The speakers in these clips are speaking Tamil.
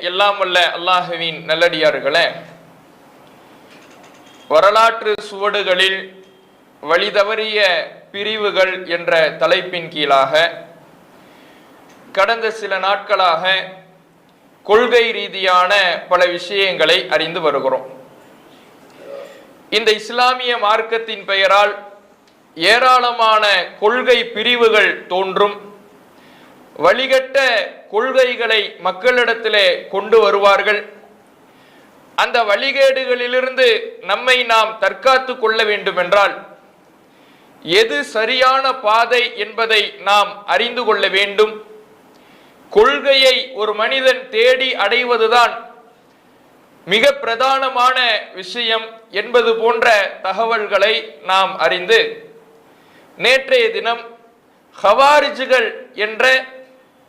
எல்லாம் வல்ல அல்லாஹுவின் நல்லடியார்களே, வரலாற்று சுவடுகளில் வழிதவறிய பிரிவுகள் என்ற தலைப்பின் கீழாக கடந்த சில நாட்களாக கொள்கை ரீதியான பல விஷயங்களை அறிந்து வருகிறோம். இந்த இஸ்லாமிய மார்க்கத்தின் பெயரால் ஏராளமான கொள்கை பிரிவுகள் தோன்றும். வழிகட்ட கொள்கைகளை மக்களிடத்திலே கொண்டு வருவார்கள். அந்த வழிகேடுகளிலிருந்து நம்மை நாம் தற்காத்து கொள்ள வேண்டும் என்றால் எது சரியான பாதை என்பதை நாம் அறிந்து கொள்ள வேண்டும். கொள்கையை ஒரு மனிதன் தேடி அடைவதுதான் மிக பிரதானமான விஷயம் என்பது போன்ற தகவல்களை நாம் அறிந்து, நேற்றைய தினம் ஹவாரிஜுகள் என்ற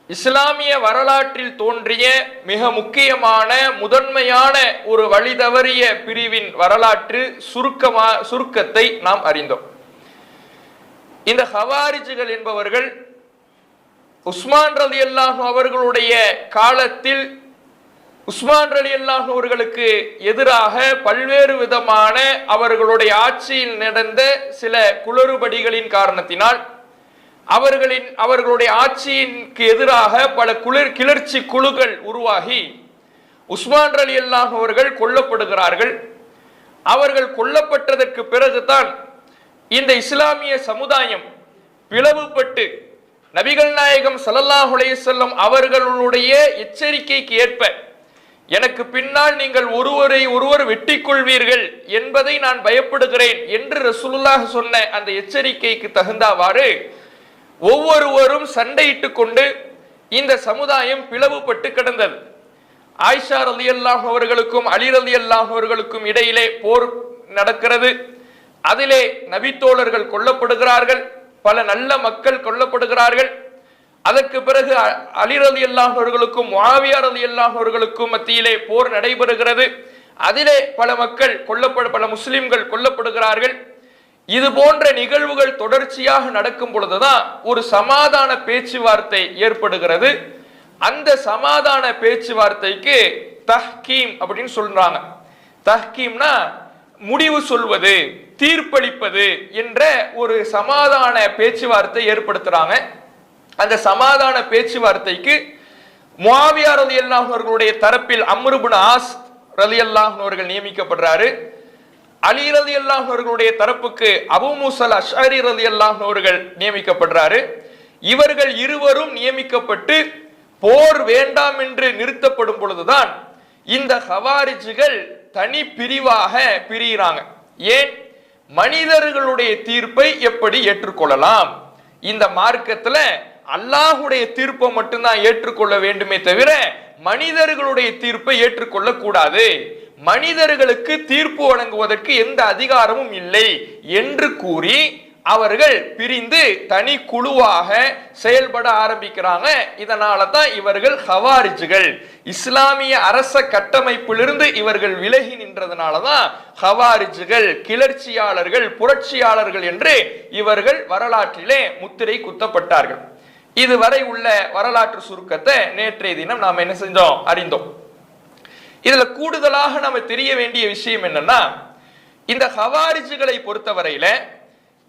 இஸ்லாமிய வரலாற்றில் தோன்றிய மிக முக்கியமான முதன்மையான ஒரு வழிதவறிய பிரிவின் வரலாற்று சுருக்கத்தை நாம் அறிந்தோம். இந்த ஹவாரிஜுகள் என்பவர்கள் உஸ்மான் ரலியல்லாஹு அவர்களுடைய காலத்தில் உஸ்மான் ரலியல்லாஹு அவர்களுக்கு எதிராக பல்வேறு விதமான அவர்களுடைய ஆட்சியில் நடந்த சில குளறுபடிகளின் காரணத்தினால் அவர்களுடைய ஆட்சிக்கு எதிராக பல கிளர்ச்சி குழுக்கள் உருவாகி உஸ்மான் ரலியல்லாஹு அவர்கள் கொல்லப்படுகிறார்கள். அவர்கள் கொல்லப்பட்டதற்கு பிறகுதான் இந்த இஸ்லாமிய சமுதாயம் பிளவுபட்டு நபிகள் நாயகம் ஸல்லல்லாஹு அலைஹி வஸல்லம் அவர்களுடைய எச்சரிக்கைக்கு ஏற்ப எனக்கு பின்னால் நீங்கள் ஒருவர் வெட்டிக் கொள்வீர்கள் என்பதை நான் பயப்படுகிறேன் என்று ரசூலுல்லாஹ் சொன்ன அந்த எச்சரிக்கைக்கு தகுந்தவாறு ஒவ்வொருவரும் சண்டையிட்டுக் கொண்டு இந்த சமுதாயம் பிளவுபட்டு கிடந்தது. ஆயிஷா ரலியல்லாஹு அவர்களுக்கும் அலி ரலியல்லாஹு அவர்களுக்கும் இடையிலே போர் நடக்கிறது. அதிலே நபித்தோழர்கள் கொல்லப்படுகிறார்கள், பல நல்ல மக்கள் கொல்லப்படுகிறார்கள். அதற்கு பிறகு அலி ரலியல்லாஹு அவர்களுக்கும் முஆவியா ரலியல்லாஹு அவர்களுக்கும் மத்தியிலே போர் நடைபெறுகிறது. அதிலே பல முஸ்லிம்கள் கொல்லப்படுகிறார்கள். இது போன்ற நிகழ்வுகள் தொடர்ச்சியாக நடக்கும் பொழுதுதான் ஒரு சமாதான பேச்சுவார்த்தை ஏற்படுகிறது. அந்த சமாதான பேச்சுவார்த்தைக்கு தஹ்கீம் அப்படின்னு சொல்றாங்க. தஹ்கீம்னா முடிவு சொல்வது, தீர்ப்பளிப்பது என்ற ஒரு சமாதான பேச்சுவார்த்தை ஏற்படுத்துறாங்க. அந்த சமாதான பேச்சுவார்த்தைக்கு முஆவியா ரலியல்லாஹு அவர்களுடைய தரப்பில் அம்ர் இப்னு ஆஸ் ரலியல்லாஹு அவர்கள் நியமிக்கப்படுறாரு. அலி ரலியல்லாஹு அவர்களுடைய தரப்புக்கு அபூ மூஸா அஷ்அரி ரலியல்லாஹு அவர்கள் நியமிக்கப்படுறாரு. இவர்கள் இருவரும் நியமிக்கப்பட்டு போர் வேண்டாம் என்று நிறுத்தப்படும் பொழுதுதான் இந்த ஹவாரிஜுகள் தனி பிரிவாக பிரிகிறாங்க. ஏன்? மனிதர்களுடைய தீர்ப்பை எப்படி ஏற்றுக்கொள்ளலாம்? இந்த மார்க்கத்துல அல்லாஹுடைய தீர்ப்பை மட்டும்தான் ஏற்றுக்கொள்ள வேண்டுமே தவிர மனிதர்களுடைய தீர்ப்பை ஏற்றுக்கொள்ள கூடாது, மனிதர்களுக்கு தீர்ப்பு வழங்குவதற்கு எந்த அதிகாரமும் இல்லை என்று கூறி அவர்கள் பிரிந்து தனி குழுவாக செயல்பட ஆரம்பிக்கிறாங்க. இதனால தான் இவர்கள் ஹவாரிஜுகள், இஸ்லாமிய அரச கட்டமைப்பிலிருந்து இவர்கள் விலகி நின்றதுனால தான் ஹவாரிஜுகள், கிளர்ச்சியாளர்கள், புரட்சியாளர்கள் என்று இவர்கள் வரலாற்றிலே முத்திரை குத்தப்பட்டார்கள். இதுவரை உள்ள வரலாற்று சுருக்கத்தை நேற்றைய தினம் நாம் என்ன செஞ்சோம்? அறிந்தோம். இதுல கூடுதலாக நாம தெரிய வேண்டிய விஷயம் என்னன்னா, இந்த ஹவாரிஜுகளை பொறுத்தவரையில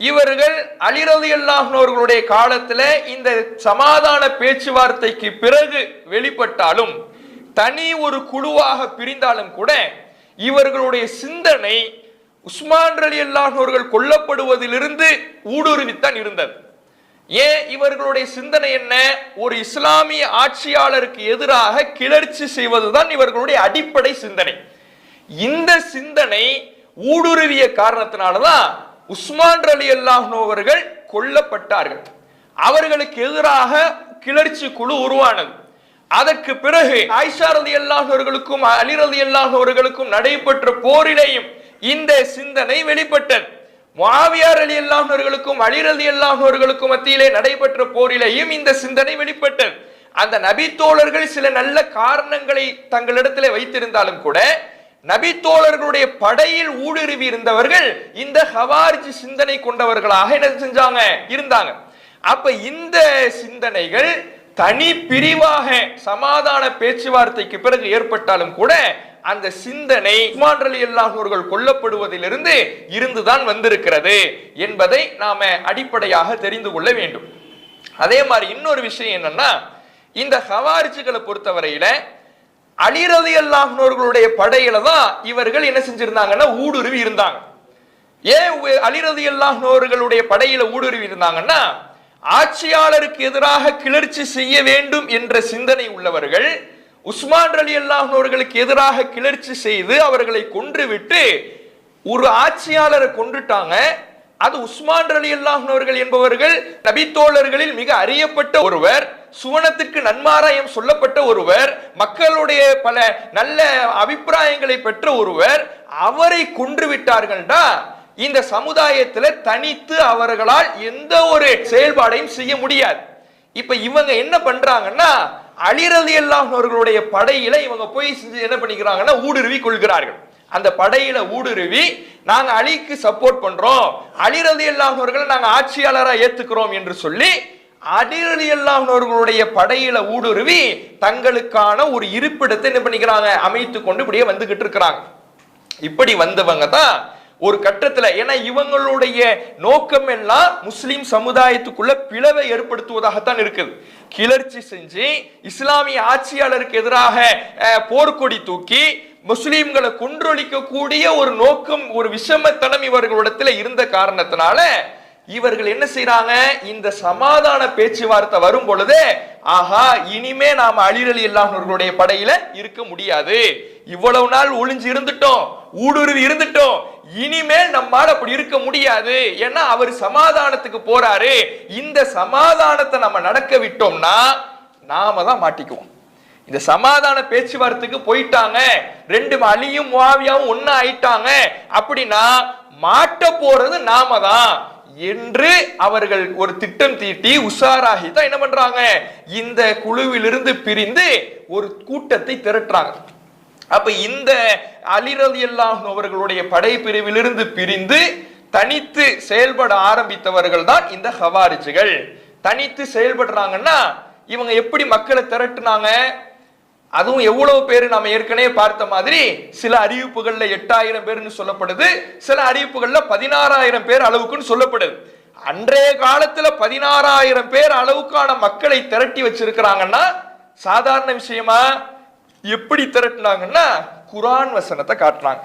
இவர்கள் அலி ரலியல்லாஹு அவர்களுடைய காலத்துல இந்த சமாதான பேச்சுவார்த்தைக்கு பிறகு வெளிப்பட்டாலும் தனி ஒரு குழுவாக பிரிந்தாலும் கூட இவர்களுடைய சிந்தனை உஸ்மான் ரலியல்லாஹு அவர்கள் கொல்லப்படுவதிலிருந்து ஊடுருவித்தான் இருந்தது. ஏன்? இவர்களுடைய சிந்தனை என்ன? ஒரு இஸ்லாமிய ஆட்சியாளருக்கு எதிராக கிளர்ச்சி செய்வதுதான் இவர்களுடைய அடிப்படை சிந்தனை. இந்த சிந்தனை ஊடுருவிய காரணத்தினாலதான் உஸ்மான் ரலியல்லாஹு அவர்கள் கொல்லப்பட்டார்கள். அவர்களுக்கு எதிராக கிளர்ச்சி குழு உருவானது. அதற்கு பிறகு ஆயிஷா ரலியல்லாஹு அவர்களுக்கும் அலி ரலியல்லாஹு அவர்களுக்கும் நடைபெற்ற போரிலேயும் இந்த சிந்தனை வெளிப்பட்டது. முஆவியா ரலியல்லாஹு அவர்களுக்கும் அலி ரலியல்லாஹு அவர்களுக்கும் மத்தியிலே நடைபெற்ற போரிலேயும் இந்த சிந்தனை வெளிப்பட்டது. அந்த நபித்தோழர்கள் சில நல்ல காரணங்களை தங்களிடத்திலே வைத்திருந்தாலும் கூட நபித்தோழர்களுடைய படையில் ஊடுருவி இருந்தவர்கள் இந்த ஹவாரிஜ் சிந்தனை கொண்டவர்களாக என்ன செஞ்சாங்க? இருந்தாங்க. அப்ப இந்த சிந்தனைகள் தனி பிரிவாக சமாதான பேச்சுவார்த்தைக்கு பிறகு ஏற்பட்டாலும் கூட அந்த சிந்தனை உஸ்மான் ரலியல்லாஹு அவர்கள் கொல்லப்படுவதிலிருந்து இருந்துதான் வந்திருக்கிறது என்பதை நாம அடிப்படையாக தெரிந்து கொள்ள வேண்டும். அதே மாதிரி இன்னொரு விஷயம் என்னன்னா, இந்த ஹவாரிஜிகளை பொறுத்தவரையில அலி ரலியல்லாஹு அவர்களுடைய படையில தான் இவர்கள் என்ன செஞ்சிருந்தாங்கன்னா ஊடுருவி இருந்தாங்க. ஏன் அலி ரலியல்லாஹு அவர்களுடைய படையில ஊடுருவி இருந்தாங்கன்னா, ஆட்சியாளருக்கு எதிராக கிளர்ச்சி செய்ய வேண்டும் என்ற சிந்தனை உள்ளவர்கள் உஸ்மான் ரலியல்லாஹு அவர்களுக்கு எதிராக கிளர்ச்சி செய்து அவர்களை கொன்றுவிட்டு ஒரு ஆட்சியாளரை கொன்றுட்டாங்க. அது உஸ்மான் ரலியல்லாஹு அவர்கள் என்பவர்கள் நபித்தோழர்களில் மிக அறியப்பட்ட ஒருவர், சுவனத்திற்கு நன்மாராயம் சொல்லப்பட்ட ஒருவர், மக்களுடைய பல நல்ல அபிப்பிராயங்களை பெற்ற ஒருவர். அவரை கொன்று விட்டார்கள்டா இந்த சமுதாயத்துல தனித்து அவர்களால் எந்த ஒரு செயல்பாடையும் செய்ய முடியாது. இப்ப இவங்க என்ன பண்றாங்கன்னா, அலி ரலியல்லாஹு அவர்களுடைய படையில இவங்க போய் என்ன பண்ணிக்கிறாங்கன்னா ஊடுருவி கொள்கிறார்கள். அந்த படையில ஊடுருவி நாங்க அலிக்கு சப்போர்ட் பண்றோம், அலி ரலியல்லாஹு அவர்களை நாங்க ஆட்சியாளரா ஏத்துக்கிறோம் என்று சொல்லி அலி ரலியல்லாஹு அவர்களுடைய படையில ஊடுருவி தங்களுக்கான ஒரு இருப்பிடத்தை என்ன பண்ணிக்கிறாங்க அமைத்து கொண்டு இப்படியே வந்துகிட்டு இருக்கிறாங்க. இப்படி வந்தவங்க தான் ஒரு கட்டத்துல, ஏன்னா இவங்களுடைய நோக்கம் எல்லாம் முஸ்லிம் சமுதாயத்துக்குள்ள பிளவை ஏற்படுத்துவதாகத்தான் இருக்குது. கிளர்ச்சி செஞ்சு இஸ்லாமிய ஆட்சியாளருக்கு எதிராக போர்க்கொடி தூக்கி முஸ்லிம்களை கொன்றொழிக்க கூடிய ஒரு நோக்கம், ஒரு விஷமத்தனம் இவர்களிடத்துல இருந்த காரணத்தினால இவர்கள் என்ன செய்யறாங்க, இந்த சமாதான பேச்சுவார்த்தை வரும் பொழுது ஆஹா இனிமே நாம அலி ரலியல்லாஹு அவர்களுடைய படையில இருக்க முடியாது, இவ்வளவு நாள் ஒளிஞ்சு இருந்துட்டோம், ஊடுருவி இருந்துட்டோம், இனிமேல் நம்மால் அப்படி இருக்க முடியாது, ஏன்னா அவர் சமாதானத்துக்கு போறாரு, இந்த சமாதானத்தை நம்ம நடக்க விட்டோம்னா நாம தான் மாட்டிக்குவோம். இந்த சமாதான பேச்சுவார்த்தைக்கு போயிட்டாங்க, ரெண்டு அலியும் முஆவியாவும் ஒன்னா ஆயிட்டாங்க அப்படின்னா மாட்ட போறது நாம தான் என்று அவர்கள் ஒரு திட்டம் தீட்டி உஷாராகி தான் என்ன பண்றாங்க, இந்த குழுவிலிருந்து பிரிந்து ஒரு கூட்டத்தை திரட்டுறாங்க. அப்ப இந்த அலி ரலியல்லாஹு அவர்களுடைய படைப்பிரிவிலிருந்து பிரிந்து தனித்து செயல்பட ஆரம்பித்தவர்கள் தான் இந்த ஹவாரிஜிகள். தனித்து செயல்படுறாங்கன்னா இவங்க எப்படி மக்களை திரட்டுனாங்க, அதுவும் எவ்வளவு பேர் நம்ம ஏற்கனவே பார்த்த மாதிரி சில அறிவிப்புகள்ல 8000 பேர்னு சொல்லப்படுது, சில அறிவிப்புகள்ல 16000 பேர் அளவுக்குன்னு சொல்லப்படுது. அன்றைய காலத்துல 16000 பேர் அளவுக்கான மக்களை திரட்டி வச்சிருக்கிறாங்கன்னா சாதாரண விஷயமா? எப்படி திரட்டினாங்கன்னா குர்ஆன் வசனத்தை காட்டுறாங்க.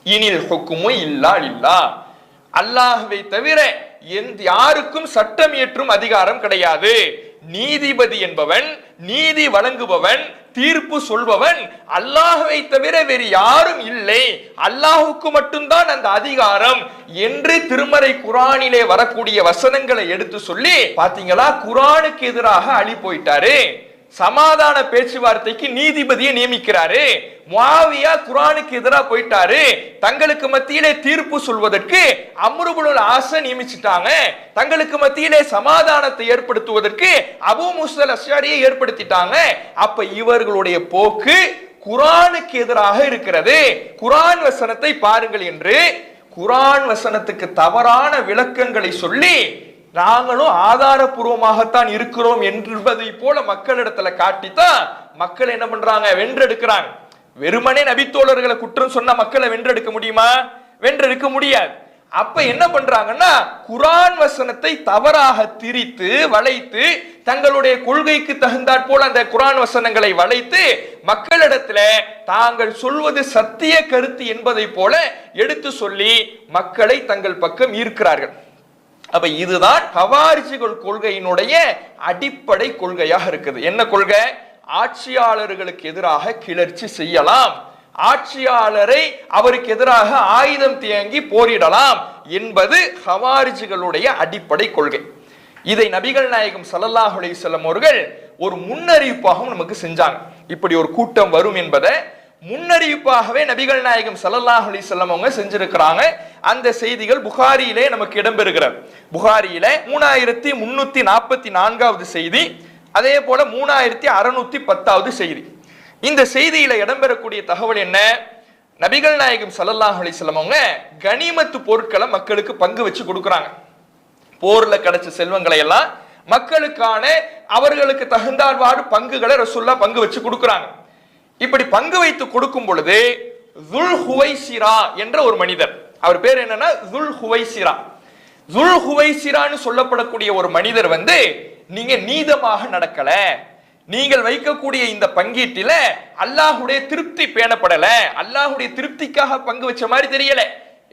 இனில் ஹுக்குமு இல்லா லில்லாஹ், அல்லாஹ்வை தவிர யாருக்கும் சட்டம் இயற்றும் அதிகாரம் கிடையாது. நீதிபதி என்பவன், நீதி வழங்குபவன், தீர்ப்பு சொல்பவன் அல்லாஹ்வை தவிர வேறு யாரும் இல்லை, அல்லாஹுக்கு மட்டும்தான் அந்த அதிகாரம் என்று திருமறை குர்ஆனிலே வரக்கூடிய வசனங்களை எடுத்து சொல்லி பாத்தீங்களா, குர்ஆனுக்கு எதிராக அலி போயிட்டாரு, சமாதான பேச்சுவார்த்தைக்கு நீதிபதியை நியமிக்கிறாரு, முஆவியா குர்ஆனுக்கு எதிராக போயிட்டாரு, தங்களுக்கு மத்தியிலே தீர்ப்பு சொல்வதற்கு அம்ர் இப்னுல் ஆஸ நியமிச்சிட்டாங்க, தங்களுக்கு மத்தியிலே சமாதானத்தை ஏற்படுத்துவதற்கு அபூ மூஸா அல்-அஷ்அரியை ஏற்படுத்திட்டாங்க. அப்ப இவர்களுடைய போக்கு குர்ஆனுக்கு எதிராக இருக்கிறது, குர்ஆன் வசனத்தை பாருங்கள் என்று குர்ஆன் வசனத்துக்கு தவறான விளக்கங்களை சொல்லி நாங்களும் ஆதாரபூர்வமாகத்தான் இருக்கிறோம் என்பதை போல மக்களிடத்துல காட்டித்தான் மக்கள் என்ன பண்றாங்க, வென்றெடுக்கிறாங்க. வெறுமனே நபித்தோழர்களை குற்றம் சொன்ன மக்களை வென்றெடுக்க முடியுமா? வென்றெடுக்க முடியாது. அப்ப என்ன பண்றாங்கன்னா குர்ஆன் வசனத்தை தவறாக திரித்து வளைத்து தங்களுடைய கொள்கைக்கு தகுந்தாற் போல அந்த குர்ஆன் வசனங்களை வளைத்து மக்களிடத்துல தாங்கள் சொல்வது சத்திய கருத்து என்பதை போல எடுத்து சொல்லி மக்களை தங்கள் பக்கம் ஈர்க்கிறார்கள். அப்ப இதுதான் ஹவாரிஜிகள் கொள்கையினுடைய அடிப்படை கொள்கையாக இருக்குது. என்ன கொள்கை? ஆட்சியாளர்களுக்கு எதிராக கிளர்ச்சி செய்யலாம், ஆட்சியாளரை அவருக்கு எதிராக ஆயுதம் தேங்கி போரிடலாம் என்பது ஹவாரிஜிகளுடைய அடிப்படை கொள்கை. இதை நபிகள் நாயகம் ஸல்லல்லாஹு அலைஹி வஸல்லம் அவர்கள் ஒரு முன்னறிவிப்பாகவும் நமக்கு செஞ்சாங்க. இப்படி ஒரு கூட்டம் வரும் என்பதை முன்னறிவிப்பாகவே நபிகள் நாயகம் ஸல்லல்லாஹு அலைஹி வஸல்லம் அவங்க செஞ்சிருக்கிறாங்க. அந்த செய்திகள் புகாரியிலே நமக்கு இடம்பெறுகிறது. புகாரியில 3344வது செய்தி, அதே போல 3610வது செய்தி. இந்த செய்தியில இடம்பெறக்கூடிய தகவல் என்ன? நபிகள் நாயகம் ஸல்லல்லாஹு அலைஹி வஸல்லம் அவங்க கனிமத்து பொருட்களை மக்களுக்கு பங்கு வச்சு கொடுக்குறாங்க. போர்ல கிடைச்ச செல்வங்களை எல்லாம் மக்களுக்கான அவர்களுக்கு தகுந்தாழ்வாறு பங்குகளை ரசூலுல்லாஹ் பங்கு வச்சு கொடுக்குறாங்க. இப்படி பங்கு வைத்து கொடுக்கும் பொழுது துல் ஹுவைசிரா என்ற ஒரு மனிதர், அவர் பேர் என்னன்னா துல் ஹுவைசிரா. துல் ஹுவைசிரான்னு சொல்லப்படக்கூடிய ஒரு மனிதர் நீங்க நீதமாக நடக்கல, நீங்கள் வைக்கக்கூடிய இந்த பங்கீட்டில அல்லாஹ்வுடைய திருப்தி பேணப்படல, அல்லாஹ்வுடைய திருப்திக்காக பங்கு வச்ச மாதிரி தெரியல,